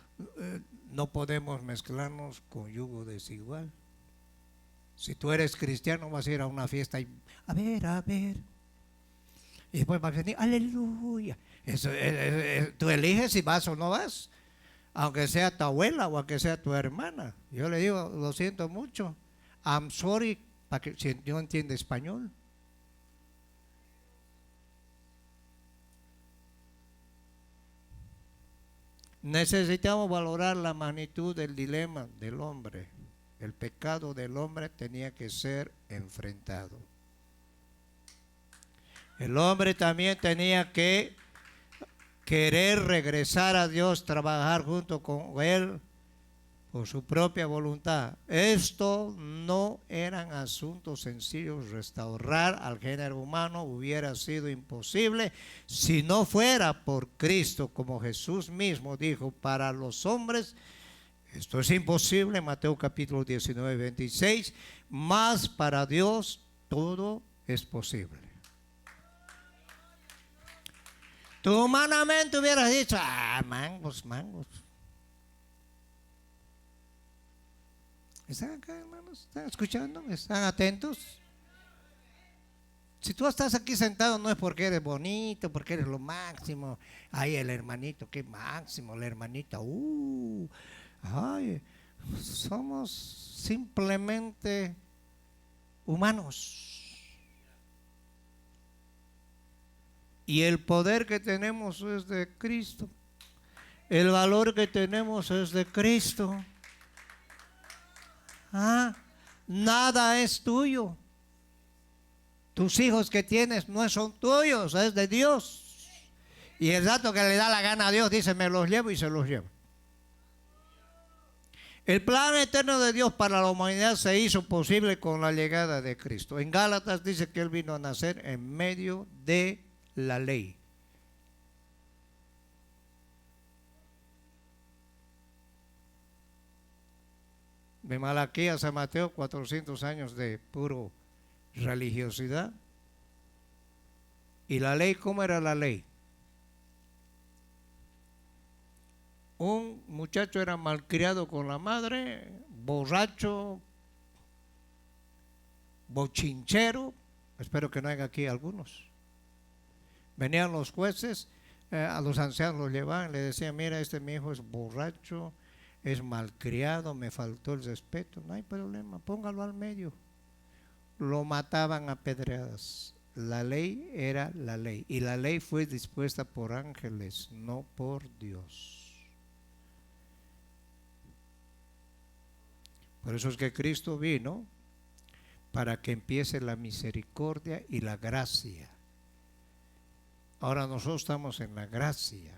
no podemos mezclarnos con yugo desigual. Si tú eres cristiano, vas a ir a una fiesta y a ver. Y después vas a venir, aleluya. Tú eliges si vas o no vas. aunque sea tu abuela o aunque sea tu hermana. Yo le digo, lo siento mucho, I'm sorry, para que si no entiende español. Necesitamos valorar la magnitud del dilema del hombre. El pecado del hombre tenía que ser enfrentado. El hombre también tenía que querer regresar a Dios, trabajar junto con Él por su propia voluntad. Esto no eran asuntos sencillos. Restaurar al género humano hubiera sido imposible si no fuera por Cristo, como Jesús mismo dijo, para los hombres esto es imposible, Mateo capítulo 19, 26, mas para Dios todo es posible. Tú humanamente hubieras dicho, mangos. ¿Están acá, hermanos? ¿Están escuchando? ¿Están atentos? Si tú estás aquí sentado no es porque eres bonito, porque eres lo máximo. Ay, el hermanito, qué máximo, la hermanita, ay, somos simplemente humanos. Y el poder que tenemos es de Cristo. El valor que tenemos es de Cristo. Nada es tuyo. Tus hijos que tienes no son tuyos, es de Dios. Y el rato que le da la gana a Dios dice, me los llevo y se los lleva. El plan eterno de Dios para la humanidad se hizo posible con la llegada de Cristo. En Gálatas dice que Él vino a nacer en medio de la ley. De Malaquías a Mateo, 400 años de puro religiosidad. ¿Y la ley cómo era la ley? Un muchacho era malcriado con la madre, borracho, bochinchero. Espero que no haya aquí algunos. Venían los jueces, a los ancianos los llevaban, le decían, mira, mi hijo es borracho, es malcriado, me faltó el respeto. No hay problema, póngalo al medio. Lo mataban a pedradas. La ley era la ley. Y la ley fue dispuesta por ángeles, no por Dios. Por eso es que Cristo vino para que empiece la misericordia y la gracia. Ahora nosotros estamos en la gracia.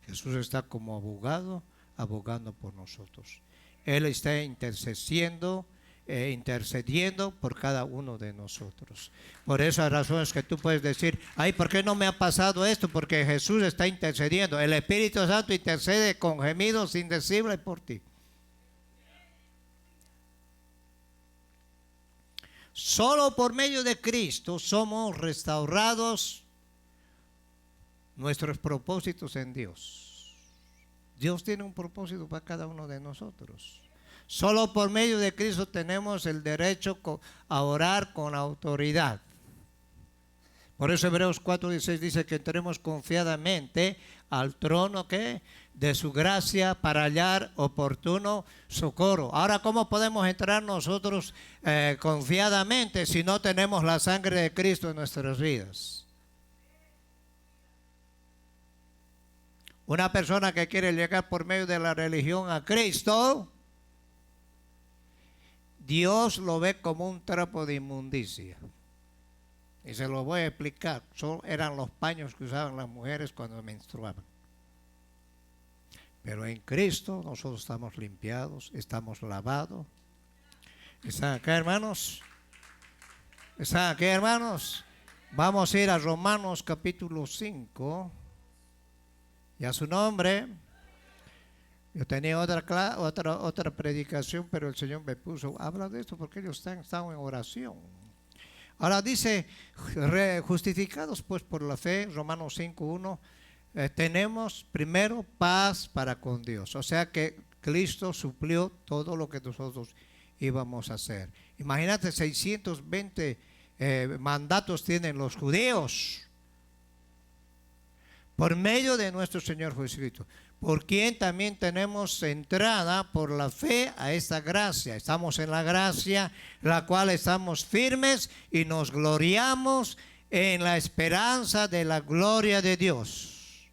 Jesús está como abogado, abogando por nosotros. Él está intercediendo por cada uno de nosotros. Por esas razones que tú puedes decir, ay, ¿por qué no me ha pasado esto? Porque Jesús está intercediendo. El Espíritu Santo intercede con gemidos indecibles por ti. Solo por medio de Cristo somos restaurados nuestros propósitos en Dios. Dios tiene un propósito para cada uno de nosotros. Solo por medio de Cristo tenemos el derecho a orar con autoridad. Por eso Hebreos 4:16 dice que entremos confiadamente al trono de su gracia para hallar oportuno socorro. Ahora, ¿cómo podemos entrar nosotros confiadamente si no tenemos la sangre de Cristo en nuestras vidas? Una persona que quiere llegar por medio de la religión a Cristo, Dios lo ve como un trapo de inmundicia. Y se lo voy a explicar. Eran los paños que usaban las mujeres cuando menstruaban. Pero en Cristo nosotros estamos limpiados, estamos lavados. ¿Están acá, hermanos? ¿Están aquí, hermanos? Vamos a ir a Romanos capítulo 5. Y a su nombre. Yo tenía otra predicación, pero el Señor me puso, habla de esto porque ellos están en oración. Ahora dice, justificados pues por la fe, Romanos 5:1, tenemos primero paz para con Dios. O sea que Cristo suplió todo lo que nosotros íbamos a hacer. Imagínate, 620 mandatos tienen los judíos. Por medio de nuestro Señor Jesucristo. por quien también tenemos entrada por la fe a esta gracia. Estamos en la gracia, la cual estamos firmes y nos gloriamos en la esperanza de la gloria de Dios.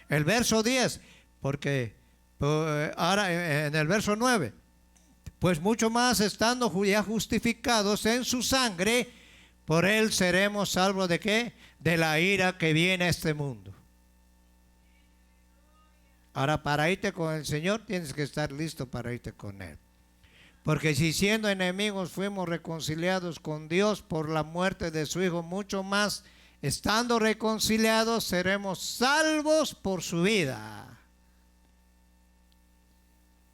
El verso 10, porque ahora en el verso 9, pues mucho más estando ya justificados en su sangre, por él seremos salvos ¿de qué? De la ira que viene a este mundo. Ahora, para irte con el Señor tienes que estar listo para irte con Él. Porque si siendo enemigos fuimos reconciliados con Dios por la muerte de su Hijo, mucho más, estando reconciliados, seremos salvos por su vida.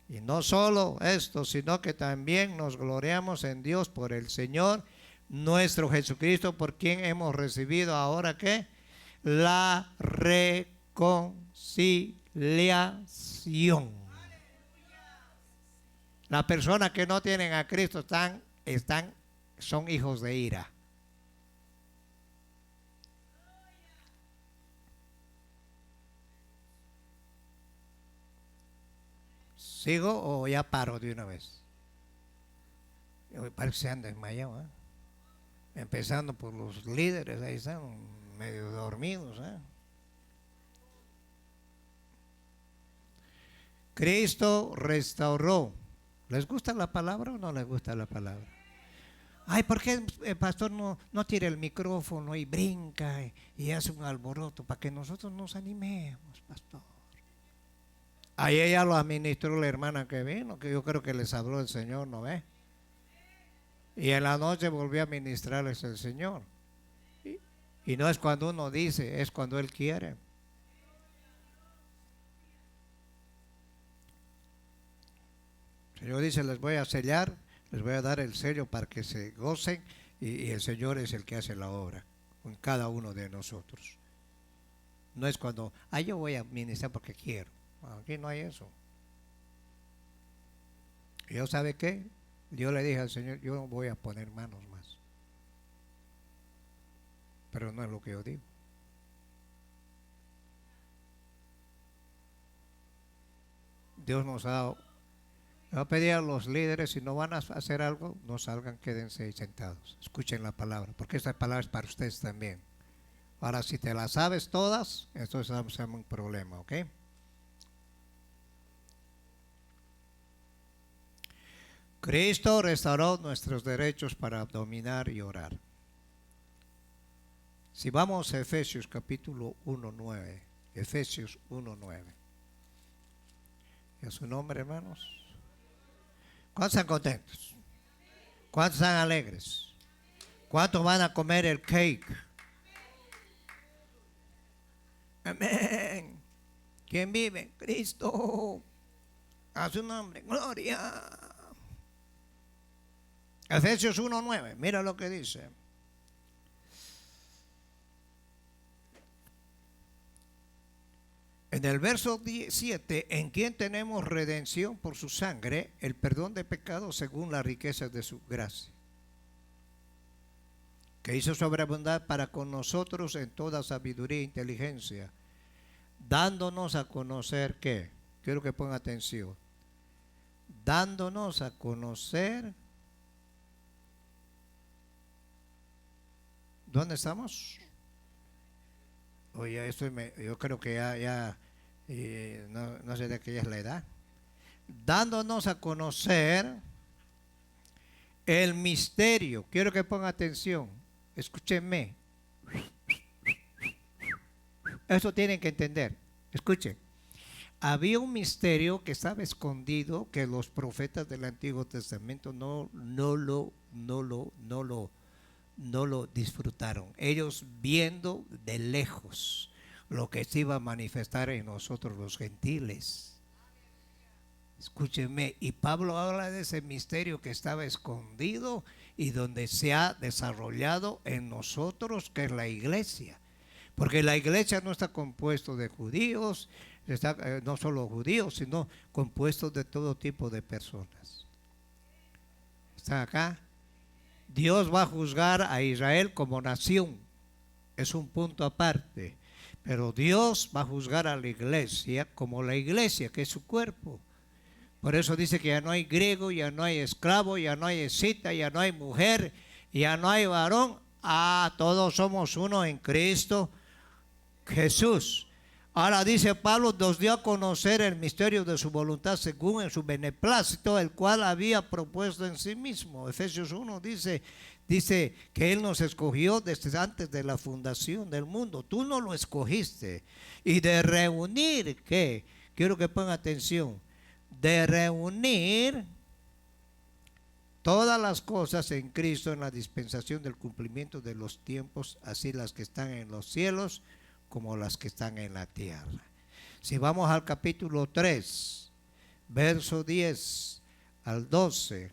Y no solo esto, sino que también nos gloriamos en Dios por el Señor nuestro Jesucristo, por quien hemos recibido ahora ¿qué? La reconciliación. Las personas que no tienen a Cristo son hijos de ira. ¿Sigo o ya paro de una vez? Parece que se han desmayado, ¿eh? Empezando por los líderes, ahí están medio dormidos, ¿eh? Cristo restauró. ¿Les gusta la palabra o no les gusta la palabra? Ay, ¿por qué el pastor no tira el micrófono y brinca y hace un alboroto para que nosotros nos animemos, pastor? Ahí ella lo administró la hermana que vino, que yo creo que les habló el Señor, ¿no ve? Y en la noche volvió a ministrarles el Señor. Y no es cuando uno dice, es cuando Él quiere. El Señor dice, les voy a sellar, les voy a dar el sello para que se gocen y el Señor es el que hace la obra con cada uno de nosotros. No es cuando, yo voy a ministrar porque quiero. Aquí no hay eso. ¿Y yo sabe qué? Yo le dije al Señor, yo no voy a poner manos más. Pero no es lo que yo digo. Dios nos ha dado. Yo voy a pedir a los líderes, si no van a hacer algo, no salgan, quédense ahí sentados. Escuchen la palabra, porque esta palabra es para ustedes también. Ahora, si te la sabes todas, entonces vamos a tener un problema, ¿ok? Cristo restauró nuestros derechos para dominar y orar. Si vamos a Efesios capítulo 1:9, Efesios 1:9. ¿Y a su nombre, hermanos? ¿Cuántos están contentos? ¿Cuántos están alegres? ¿Cuántos van a comer el cake? Amén. ¿Quién vive? Cristo. A su nombre, gloria. Efesios 1:9, mira lo que dice. En el verso 7, en quien tenemos redención por su sangre, el perdón de pecados según las riquezas de su gracia, que hizo sobreabundar para con nosotros en toda sabiduría e inteligencia, dándonos a conocer ¿qué? Quiero que pongan atención. Dándonos a conocer. ¿Dónde estamos? Oye, yo creo que ya no sé de qué es la edad. Dándonos a conocer el misterio. Quiero que pongan atención. Escúchenme. Eso tienen que entender. Escuchen. Había un misterio que estaba escondido que los profetas del Antiguo Testamento no lo disfrutaron. Ellos viendo de lejos lo que se iba a manifestar en nosotros los gentiles. Escúchenme, y Pablo habla de ese misterio que estaba escondido y donde se ha desarrollado en nosotros, que es la iglesia. Porque la iglesia no está compuesto de judíos, no solo judíos, sino compuesto de todo tipo de personas. ¿Están acá? Dios va a juzgar a Israel como nación. Es un punto aparte. Pero Dios va a juzgar a la iglesia como la iglesia, que es su cuerpo. Por eso dice que ya no hay griego, ya no hay esclavo, ya no hay escita, ya no hay mujer, ya no hay varón. Todos somos uno en Cristo Jesús. Ahora dice Pablo, nos dio a conocer el misterio de su voluntad según en su beneplácito, el cual había propuesto en sí mismo. Efesios 1 dice que Él nos escogió desde antes de la fundación del mundo. Tú no lo escogiste. Y de reunir, ¿qué? Quiero que pongan atención. De reunir todas las cosas en Cristo en la dispensación del cumplimiento de los tiempos, así las que están en los cielos como las que están en la tierra. Si vamos al capítulo 3, verso 10 al 12,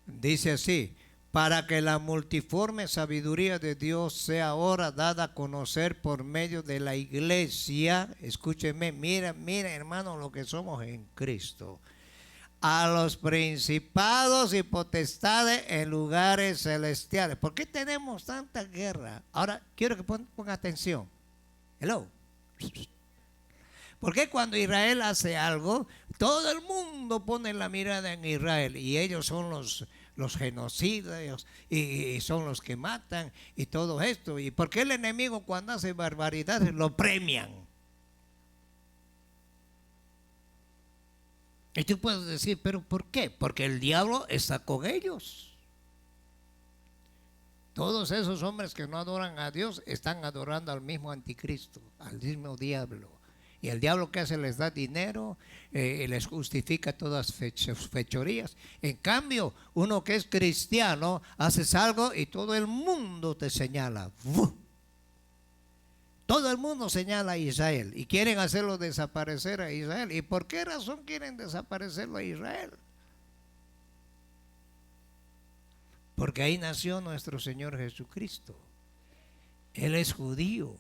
dice así: para que la multiforme sabiduría de Dios sea ahora dada a conocer por medio de la iglesia. Escúcheme, mira hermano lo que somos en Cristo. A los principados y potestades en lugares celestiales. ¿Por qué tenemos tanta guerra? Ahora quiero que ponga atención. Hello. ¿Por qué cuando Israel hace algo, todo el mundo pone la mirada en Israel? Y ellos son los genocidas y son los que matan y todo esto. ¿Y por qué el enemigo cuando hace barbaridades lo premian? Y tú puedes decir, ¿pero por qué? Porque el diablo está con ellos. Todos esos hombres que no adoran a Dios están adorando al mismo anticristo, al mismo diablo. Y el diablo, ¿qué hace? Les da dinero, les justifica todas sus fechorías. En cambio, uno que es cristiano, haces algo y todo el mundo te señala. ¡Uf! Todo el mundo señala a Israel y quieren hacerlo desaparecer a Israel. ¿Y por qué razón quieren desaparecerlo a Israel? Porque ahí nació nuestro Señor Jesucristo. Él es judío.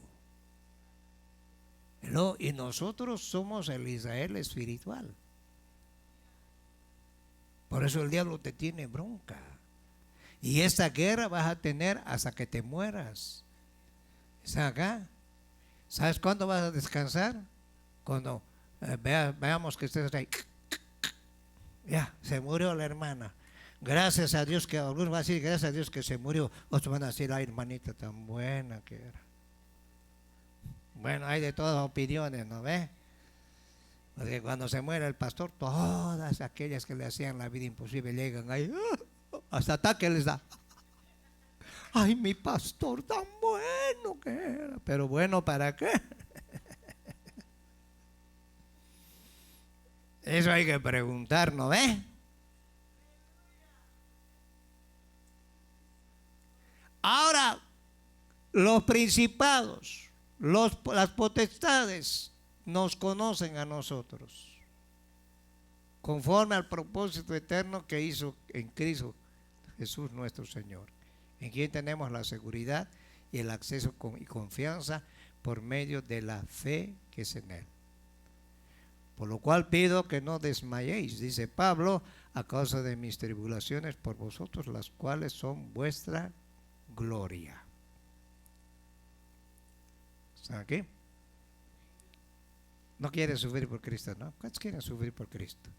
¿No? Y nosotros somos el Israel espiritual. Por eso el diablo te tiene bronca. Y esta guerra vas a tener hasta que te mueras. ¿Está acá? ¿Sabes cuándo vas a descansar? Cuando veamos que estés ahí. Ya, se murió la hermana. Gracias a Dios que algunos van a decir, gracias a Dios que se murió. Otros van a decir, ay, hermanita tan buena que era. Bueno, hay de todas opiniones, ¿no ves? Porque cuando se muere el pastor, todas aquellas que le hacían la vida imposible llegan ahí, hasta ataque les da. Ay, mi pastor tan bueno que era. Pero bueno, ¿para qué? Eso hay que preguntar, ¿no ves? Ahora, los principados, las potestades nos conocen a nosotros, conforme al propósito eterno que hizo en Cristo Jesús nuestro Señor, en quien tenemos la seguridad y el acceso y confianza por medio de la fe que es en Él. Por lo cual pido que no desmayéis, dice Pablo, a causa de mis tribulaciones por vosotros, las cuales son vuestra gloria. ¿Están aquí? No quieren sufrir por Cristo, ¿no? ¿Cuántos quieren sufrir por Cristo?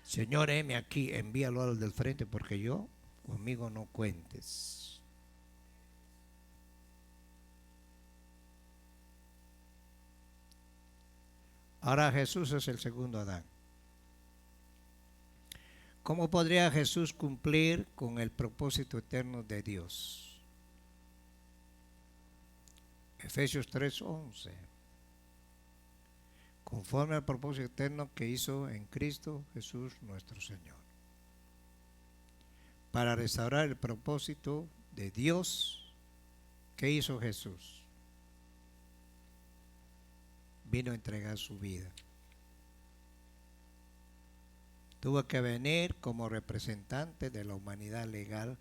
Señor, heme aquí, envíalo al del frente porque yo, conmigo no cuentes. Ahora Jesús es el segundo Adán. ¿Cómo podría Jesús cumplir con el propósito eterno de Dios? Efesios 3:11. Conforme al propósito eterno que hizo en Cristo Jesús nuestro Señor. Para restaurar el propósito de Dios, ¿qué hizo Jesús? Vino a entregar su vida. Tuvo que venir como representante de la humanidad legal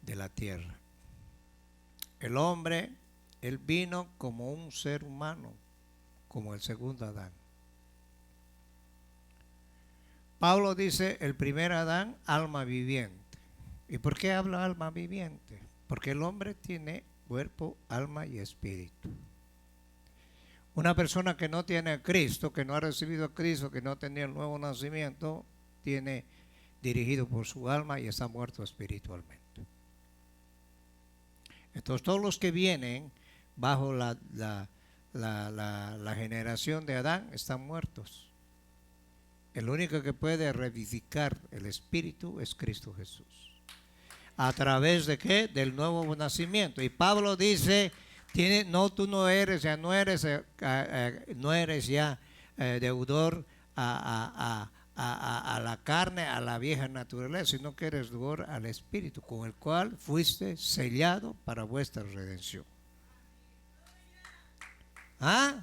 de la tierra. El hombre, él vino como un ser humano, como el segundo Adán. Pablo dice, el primer Adán, alma viviente. ¿Y por qué habla alma viviente? Porque el hombre tiene cuerpo, alma y espíritu. Una persona que no tiene a Cristo, que no ha recibido a Cristo, que no ha tenido el nuevo nacimiento, tiene dirigido por su alma y está muerto espiritualmente. Entonces todos los que vienen bajo la generación de Adán están muertos. El único que puede revivificar el espíritu es Cristo Jesús. ¿A través de qué? Del nuevo nacimiento. Y Pablo dice, tú no eres ya deudor a la carne, a la vieja naturaleza, sino que eres deudor al espíritu, con el cual fuiste sellado para vuestra redención. ¿Ah?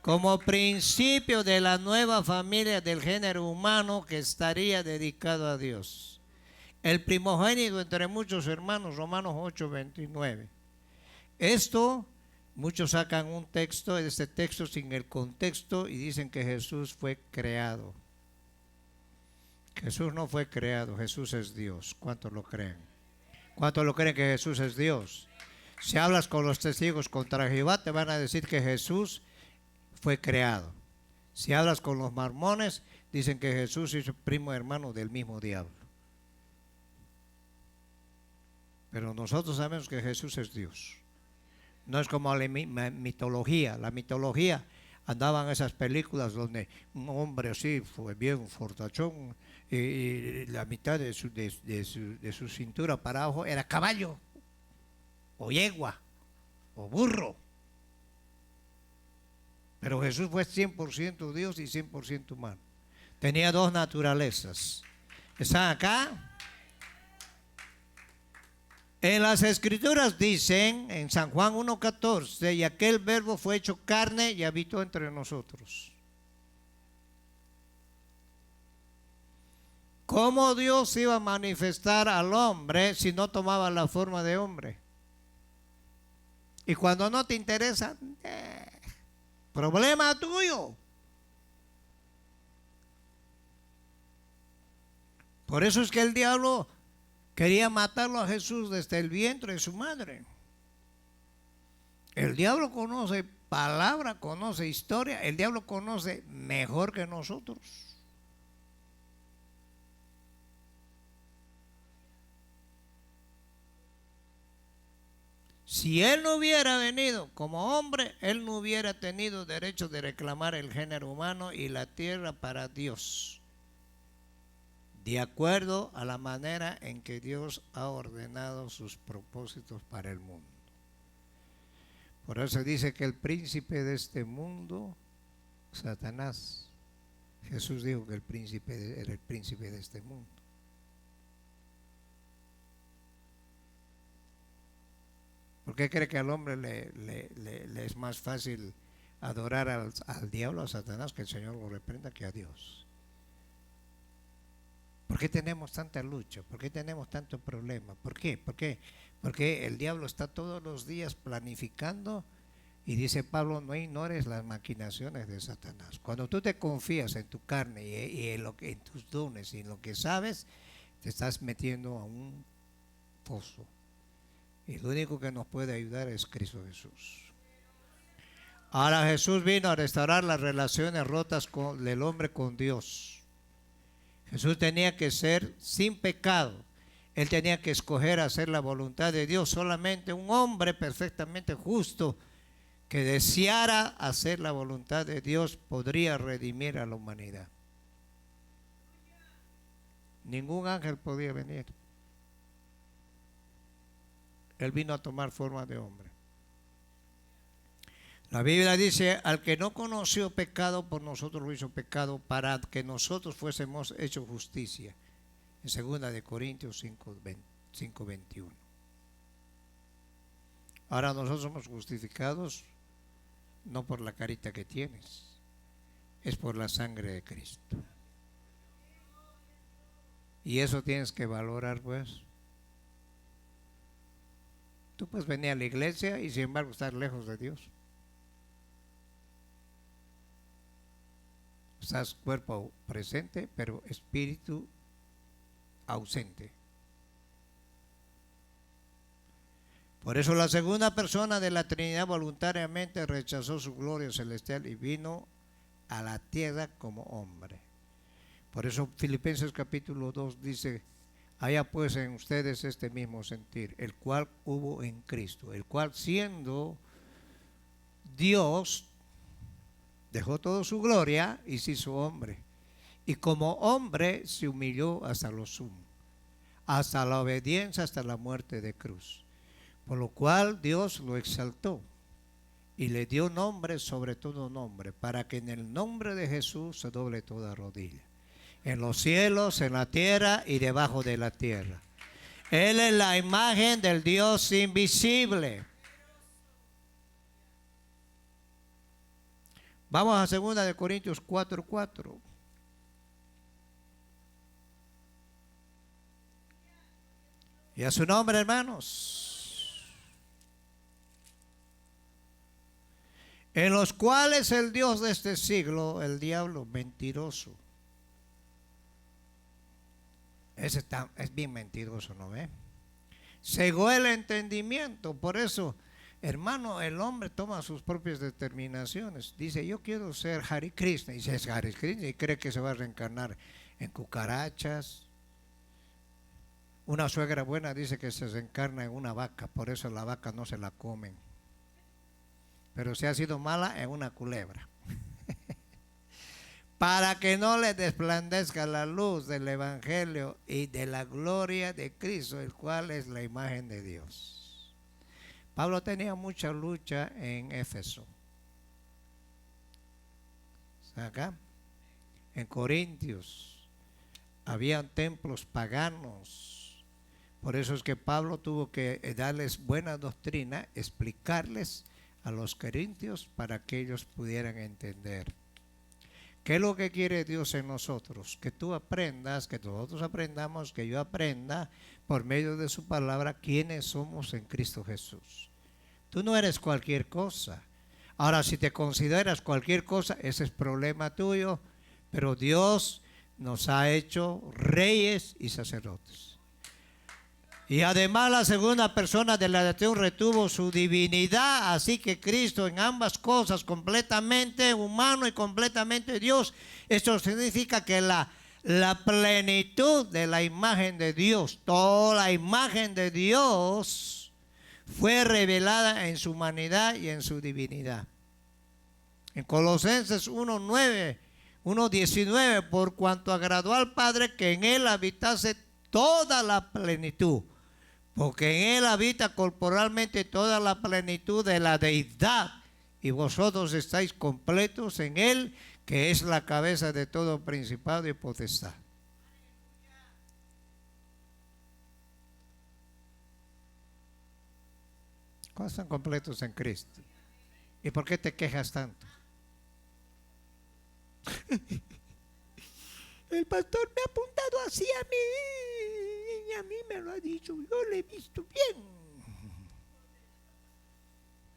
Como principio de la nueva familia del género humano que estaría dedicado a Dios. El primogénito entre muchos hermanos, Romanos 8:29. Esto, muchos sacan un texto, este texto sin el contexto, y dicen que Jesús fue creado. Jesús no fue creado, Jesús es Dios. ¿Cuántos lo creen? ¿Cuántos lo creen que Jesús es Dios? Si hablas con los testigos contra Jehová, te van a decir que Jesús fue creado. Si hablas con los mormones, dicen que Jesús es primo hermano del mismo diablo. Pero nosotros sabemos que Jesús es Dios. No es como la mitología. La mitología, andaban esas películas donde un hombre así fue bien fortachón y la mitad de su cintura para abajo era caballo o yegua o burro. Pero Jesús fue 100% Dios y 100% humano. Tenía dos naturalezas. ¿Están acá? En las Escrituras dicen, en San Juan 1:14, y aquel verbo fue hecho carne y habitó entre nosotros. ¿Cómo Dios iba a manifestar al hombre si no tomaba la forma de hombre? Y cuando no te interesa, problema tuyo. Por eso es que el diablo quería matarlo a Jesús desde el vientre de su madre. El diablo conoce palabra, conoce historia. El diablo conoce mejor que nosotros. Si él no hubiera venido como hombre, él no hubiera tenido derecho de reclamar el género humano y la tierra para Dios, de acuerdo a la manera en que Dios ha ordenado sus propósitos para el mundo. Por eso dice que el príncipe de este mundo, Satanás, Jesús dijo que era el príncipe de este mundo. ¿Por qué cree que al hombre le es más fácil adorar al diablo, a Satanás, que el Señor lo reprenda, que a Dios? ¿Por qué tenemos tanta lucha? ¿Por qué tenemos tanto problema? ¿Por qué? Porque el diablo está todos los días planificando, y dice Pablo, no ignores las maquinaciones de Satanás. Cuando tú te confías en tu carne y en tus dones y en lo que sabes, te estás metiendo a un pozo. Y lo único que nos puede ayudar es Cristo Jesús. Ahora Jesús vino a restaurar las relaciones rotas del hombre con Dios. Jesús tenía que ser sin pecado. Él tenía que escoger hacer la voluntad de Dios. Solamente un hombre perfectamente justo que deseara hacer la voluntad de Dios podría redimir a la humanidad. Ningún ángel podía venir. Él vino a tomar forma de hombre. La Biblia dice, al que no conoció pecado, por nosotros lo hizo pecado, para que nosotros fuésemos hechos justicia. En 2 de Corintios 5:21. Ahora nosotros somos justificados no por la carita que tienes, es por la sangre de Cristo. Y eso tienes que valorar, pues. Tú puedes venir a la iglesia y sin embargo estar lejos de Dios. Estás cuerpo presente, pero espíritu ausente. Por eso la segunda persona de la Trinidad voluntariamente rechazó su gloria celestial y vino a la tierra como hombre. Por eso Filipenses capítulo 2 dice: haya pues en ustedes este mismo sentir, el cual hubo en Cristo, el cual siendo Dios, dejó toda su gloria y se hizo hombre. Y como hombre se humilló hasta lo sumo, hasta la obediencia, hasta la muerte de cruz. Por lo cual Dios lo exaltó y le dio nombre sobre todo nombre, para que en el nombre de Jesús se doble toda rodilla, en los cielos, en la tierra y debajo de la tierra. Él es la imagen del Dios invisible. Vamos a 2 de Corintios 4:4. Y a su nombre, hermanos. En los cuales el Dios de este siglo, el diablo mentiroso, ese es bien mentiroso, ¿no ve? Cegó el entendimiento. Por eso, hermano, el hombre toma sus propias determinaciones. Dice: yo quiero ser Hare Krishna. Y dice: es Hare Krishna, y cree que se va a reencarnar en cucarachas. Una suegra buena dice que se reencarna en una vaca, por eso la vaca no se la comen. Pero si ha sido mala, en una culebra. Para que no le desplandezca la luz del Evangelio y de la gloria de Cristo, el cual es la imagen de Dios. Pablo tenía mucha lucha en Éfeso. Acá, en Corintios, habían templos paganos. Por eso es que Pablo tuvo que darles buena doctrina, explicarles a los corintios para que ellos pudieran entender. ¿Qué es lo que quiere Dios en nosotros? Que tú aprendas, que nosotros aprendamos, que yo aprenda por medio de su palabra quiénes somos en Cristo Jesús. Tú no eres cualquier cosa. Ahora, si te consideras cualquier cosa, ese es problema tuyo, pero Dios nos ha hecho reyes y sacerdotes. Y además la segunda persona de la deidad retuvo su divinidad, así que Cristo en ambas cosas, completamente humano y completamente Dios. Esto significa que la plenitud de la imagen de Dios, toda la imagen de Dios fue revelada en su humanidad y en su divinidad. En Colosenses 1:9, 1:19, por cuanto agradó al Padre que en él habitase toda la plenitud, porque en él habita corporalmente toda la plenitud de la deidad, y vosotros estáis completos en él, que es la cabeza de todo principado y potestad. ¿Cómo están completos en Cristo? ¿Y por qué te quejas tanto? El pastor me ha apuntado así a mí, y a mí me lo ha dicho, yo le he visto bien.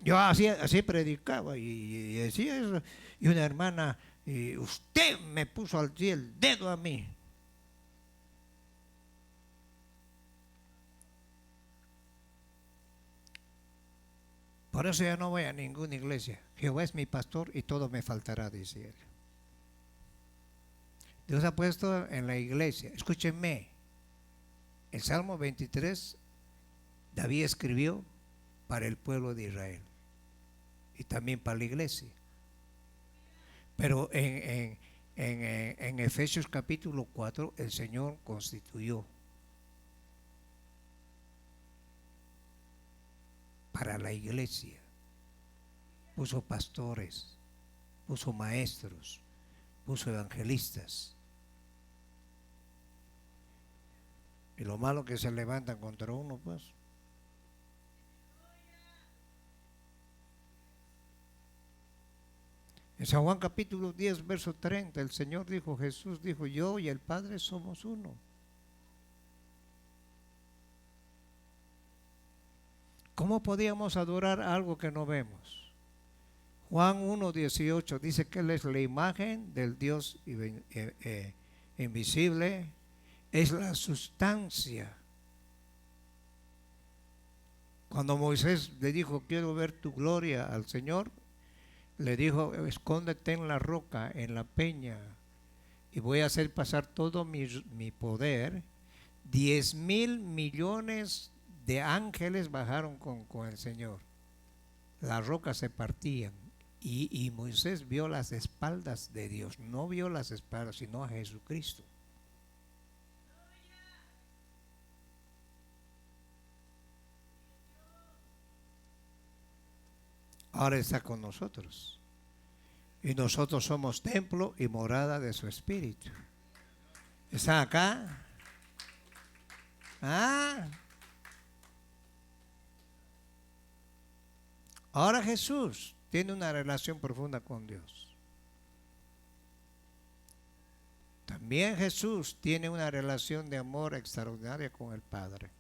Yo así predicaba y decía eso, y una hermana: usted me puso así el dedo a mí. Por eso ya no voy a ninguna iglesia. Jehová es mi pastor y todo me faltará, dice él. Dios ha puesto en la iglesia. Escúchenme. El Salmo 23, David escribió para el pueblo de Israel y también para la iglesia. Pero en Efesios capítulo 4, el Señor constituyó para la iglesia. Puso pastores, puso maestros, puso evangelistas. Y lo malo que se levantan contra uno, pues. En San Juan capítulo 10, verso 30, el Señor dijo, Jesús dijo: yo y el Padre somos uno. ¿Cómo podíamos adorar algo que no vemos? Juan 1:18 dice que Él es la imagen del Dios invisible, es la sustancia Cuando Moisés le dijo, quiero ver tu gloria al Señor, le dijo, escóndete en la roca, en la peña, y voy a hacer pasar todo mi poder. 10.000 millones de ángeles bajaron con el Señor. Las rocas se partían. Y Moisés vio las espaldas de Dios. No vio las espaldas, sino a Jesucristo. Ahora está con nosotros. Y nosotros somos templo y morada de su Espíritu. ¿Está acá? Ah. Ahora Jesús tiene una relación profunda con Dios. También Jesús tiene una relación de amor extraordinaria con el Padre,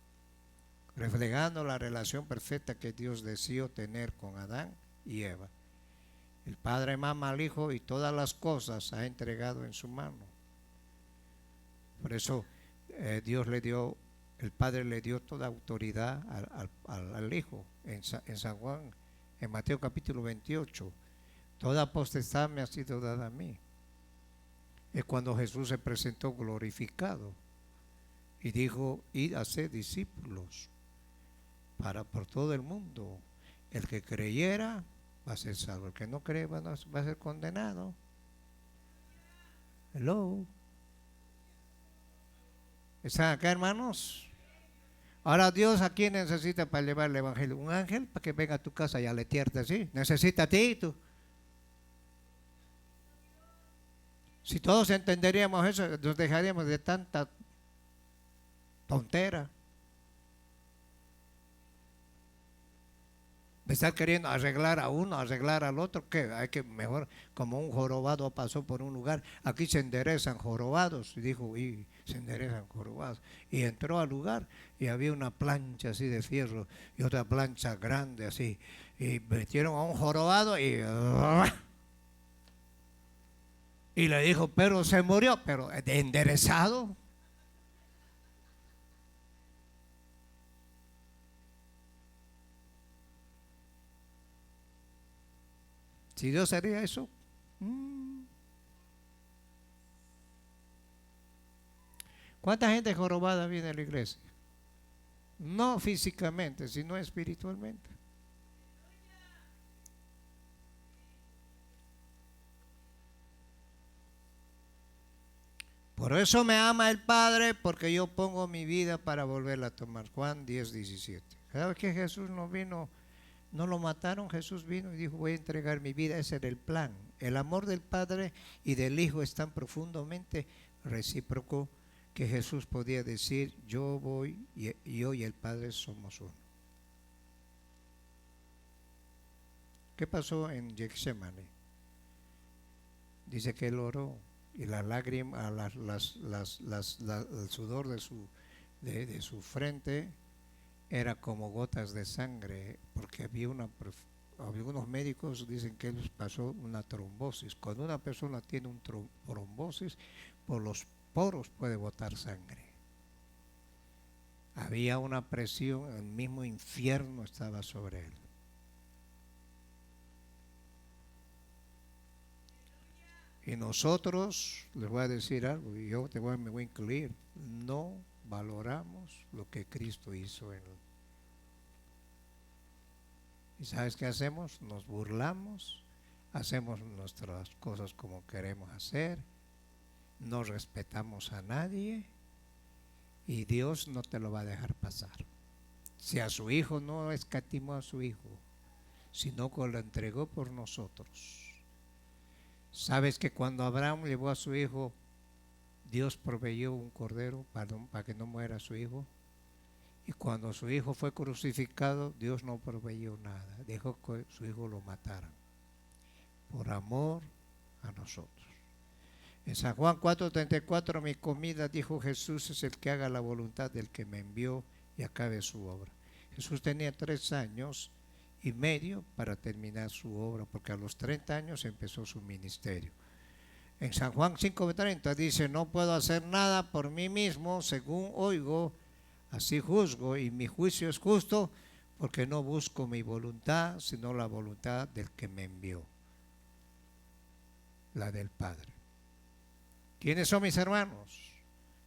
reflejando la relación perfecta que Dios deseó tener con Adán y Eva. El Padre ama al Hijo y todas las cosas ha entregado en su mano. Por eso el Padre le dio toda autoridad al Hijo. En San Juan, en Mateo capítulo 28, toda potestad me ha sido dada a mí. Es cuando Jesús se presentó glorificado y dijo, id a ser discípulos por todo el mundo. El que creyera va a ser salvo, el que no cree va a ser condenado. Hello. ¿Están acá, hermanos? Ahora Dios, ¿a quién necesita para llevar el evangelio? Un ángel para que venga a tu casa y aletearte así. Necesita a ti, tú. Si todos entenderíamos eso, nos dejaríamos de tanta tontera. De estar queriendo arreglar a uno, arreglar al otro, que hay que mejor, como un jorobado pasó por un lugar, aquí se enderezan jorobados, y dijo, y se enderezan jorobados. Y entró al lugar y había una plancha así de fierro y otra plancha grande así, y metieron a un jorobado y le dijo, pero se murió, pero enderezado. Si Dios haría eso, ¿cuánta gente jorobada viene a la iglesia? No físicamente, sino espiritualmente. Por eso me ama el Padre, porque yo pongo mi vida para volverla a tomar. Juan 10:17. Cada vez que Jesús no vino, no lo mataron, Jesús vino y dijo, voy a entregar mi vida. Ese era el plan. El amor del Padre y del Hijo es tan profundamente recíproco que Jesús podía decir, yo voy y yo y el Padre somos uno. ¿Qué pasó en Getsemaní? Dice que él oró y las lágrimas, el sudor de su frente era como gotas de sangre, porque había algunos médicos dicen que él pasó una trombosis. Cuando una persona tiene un trombosis, por los poros puede botar sangre. Había una presión, el mismo infierno estaba sobre él. Y nosotros, les voy a decir algo, y yo me voy a incluir, no valoramos lo que Cristo hizo en él. ¿Y sabes qué hacemos? Nos burlamos, hacemos nuestras cosas como queremos hacer, no respetamos a nadie y Dios no te lo va a dejar pasar. Si a su Hijo no escatimó a su Hijo, sino que lo entregó por nosotros. ¿Sabes que cuando Abraham llevó a su hijo, Dios proveyó un cordero para que no muera su hijo? Y cuando su hijo fue crucificado, Dios no proveyó nada, dejó que su hijo lo matara, por amor a nosotros. En San Juan 4:34, mi comida, dijo Jesús, es el que haga la voluntad del que me envió y acabe su obra. Jesús tenía 3 años y medio para terminar su obra, porque a los 30 años empezó su ministerio. En San Juan 5:30 dice, no puedo hacer nada por mí mismo, según oigo, así juzgo, y mi juicio es justo, porque no busco mi voluntad, sino la voluntad del que me envió, la del Padre. ¿Quiénes son mis hermanos?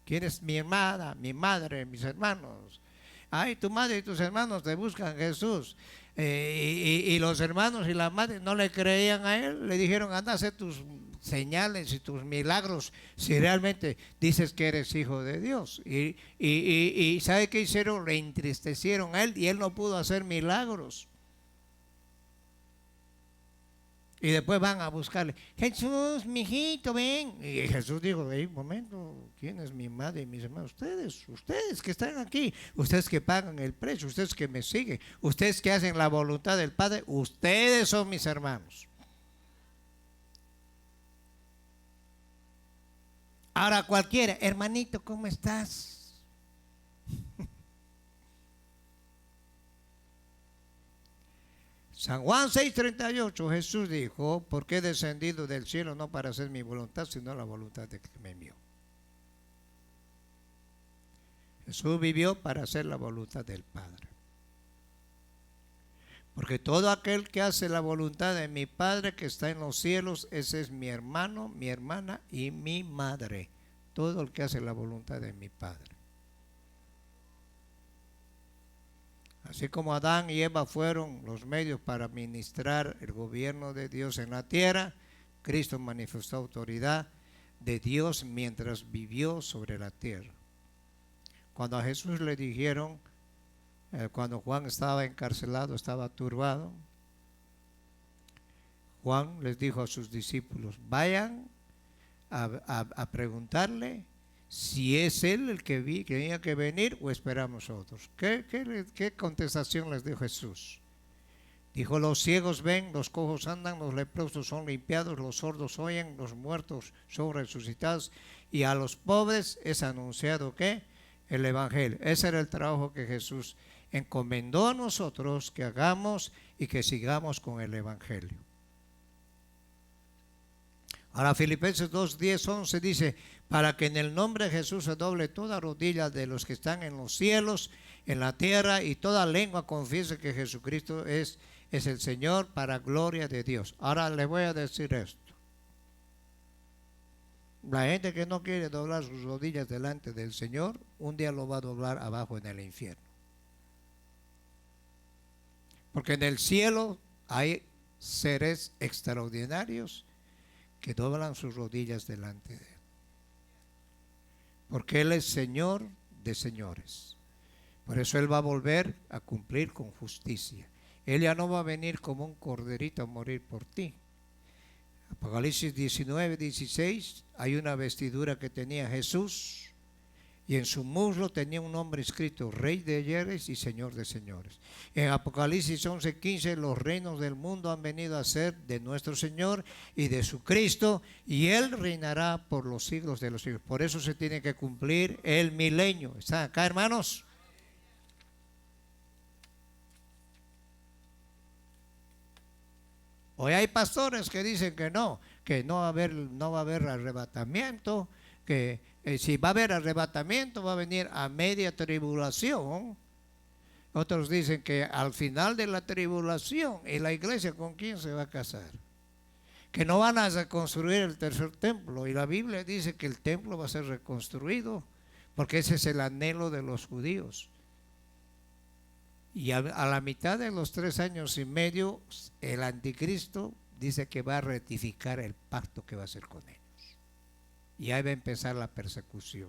¿Quién es mi hermana, mi madre, mis hermanos? Ay, tu madre y tus hermanos te buscan, Jesús. Y los hermanos y la madre no le creían a él, le dijeron, anda a hacer tus señales y tus milagros si realmente dices que eres hijo de Dios. Y ¿sabe qué hicieron? Le entristecieron a él y él no pudo hacer milagros. Y después van a buscarle, Jesús, mijito, ven. Y Jesús dijo, hey, un momento, ¿quién es mi madre y mis hermanos? Ustedes que están aquí, ustedes que pagan el precio, ustedes que me siguen, ustedes que hacen la voluntad del Padre, ustedes son mis hermanos. Ahora cualquiera, hermanito, ¿cómo estás? San Juan 6:38, Jesús dijo, porque he descendido del cielo no para hacer mi voluntad, sino la voluntad de que me envió. Jesús vivió para hacer la voluntad del Padre. Porque todo aquel que hace la voluntad de mi Padre que está en los cielos, ese es mi hermano, mi hermana y mi madre. Todo el que hace la voluntad de mi Padre. Así como Adán y Eva fueron los medios para administrar el gobierno de Dios en la tierra, Cristo manifestó autoridad de Dios mientras vivió sobre la tierra. Cuando a Jesús le dijeron, cuando Juan estaba encarcelado, estaba turbado, Juan les dijo a sus discípulos, vayan a preguntarle si es él el que tenía que venir o esperamos otros. ¿Qué contestación les dio Jesús? Dijo, los ciegos ven, los cojos andan, los leprosos son limpiados, los sordos oyen, los muertos son resucitados y a los pobres es anunciado ¿qué? El Evangelio. Ese era el trabajo que Jesús encomendó a nosotros que hagamos y que sigamos con el Evangelio. Ahora Filipenses 2, 10, 11 dice, para que en el nombre de Jesús se doble toda rodilla de los que están en los cielos, en la tierra, y toda lengua confiese que Jesucristo es el Señor para gloria de Dios. Ahora le voy a decir esto. La gente que no quiere doblar sus rodillas delante del Señor, un día lo va a doblar abajo en el infierno. Porque en el cielo hay seres extraordinarios que doblan sus rodillas delante de Él. Porque Él es Señor de señores. Por eso Él va a volver a cumplir con justicia. Él ya no va a venir como un corderito a morir por ti. Apocalipsis 19, 16, hay una vestidura que tenía Jesús y en su muslo tenía un nombre escrito, Rey de Reyes y Señor de Señores. En Apocalipsis 11, 15, los reinos del mundo han venido a ser de nuestro Señor y de su Cristo, y Él reinará por los siglos de los siglos. Por eso se tiene que cumplir el milenio. ¿Están acá, hermanos? Hoy hay pastores que dicen que no va a haber arrebatamiento, que si va a haber arrebatamiento va a venir a media tribulación. Otros dicen que al final de la tribulación, ¿y la iglesia con quién se va a casar? Que no van a reconstruir el tercer templo, y la Biblia dice que el templo va a ser reconstruido, porque ese es el anhelo de los judíos. Y a la mitad de los 3 años y medio, el anticristo dice que va a rectificar el pacto que va a hacer con ellos. Y ahí va a empezar la persecución.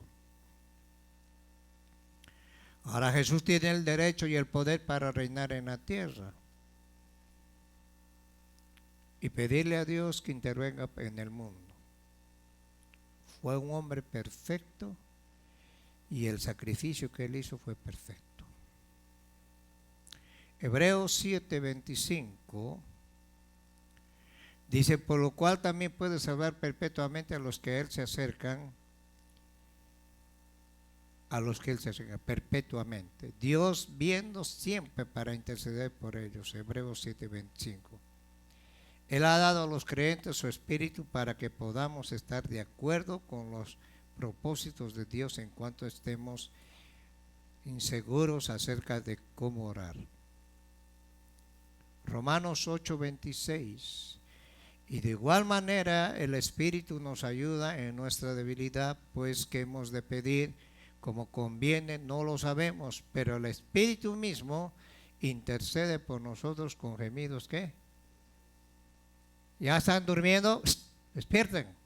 Ahora Jesús tiene el derecho y el poder para reinar en la tierra. Y pedirle a Dios que intervenga en el mundo. Fue un hombre perfecto y el sacrificio que él hizo fue perfecto. Hebreos 7:25 dice, por lo cual también puede salvar perpetuamente a los que a él se acercan, perpetuamente. Dios viendo siempre para interceder por ellos. Hebreos 7:25. Él ha dado a los creyentes su espíritu para que podamos estar de acuerdo con los propósitos de Dios en cuanto estemos inseguros acerca de cómo orar. Romanos 8:26. Y de igual manera el Espíritu nos ayuda en nuestra debilidad, pues que hemos de pedir como conviene, no lo sabemos, pero el Espíritu mismo intercede por nosotros con gemidos que ya están durmiendo, despierten.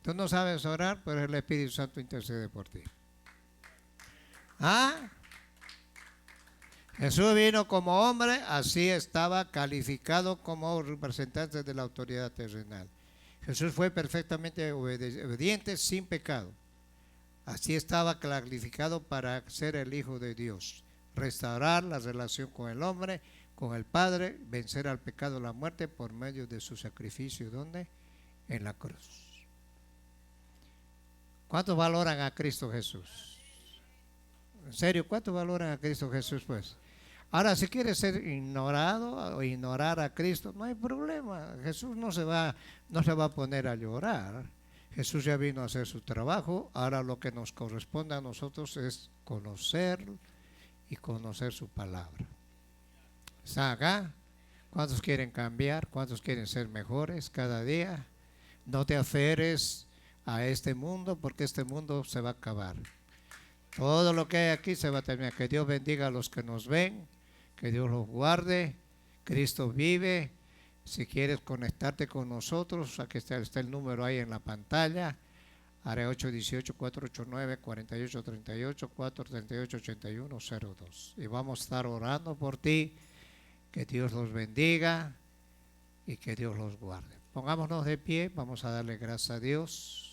Tú no sabes orar, pero el Espíritu Santo intercede por ti. ¿Ah? Jesús vino como hombre, así estaba calificado como representante de la autoridad terrenal. Jesús fue perfectamente obediente, sin pecado. Así estaba calificado para ser el Hijo de Dios, restaurar la relación con el hombre, con el Padre, vencer al pecado y la muerte por medio de su sacrificio. ¿Dónde? En la cruz. ¿Cuántos valoran a Cristo Jesús? En serio, ¿cuántos valoran a Cristo Jesús, pues? Ahora, si quieres ser ignorado o ignorar a Cristo, no hay problema. Jesús no se va a poner a llorar. Jesús ya vino a hacer su trabajo. Ahora lo que nos corresponde a nosotros es conocer y conocer su palabra. ¿Está acá? ¿Cuántos quieren cambiar? ¿Cuántos quieren ser mejores cada día? No te aferres a este mundo, porque este mundo se va a acabar. Todo lo que hay aquí se va a terminar. Que Dios bendiga a los que nos ven, que Dios los guarde. Cristo vive. Si quieres conectarte con nosotros, aquí está el número ahí en la pantalla. Área 818-489-4838, 438-8102. Y vamos a estar orando por ti. Que Dios los bendiga y que Dios los guarde. Pongámonos de pie, vamos a darle gracias a Dios.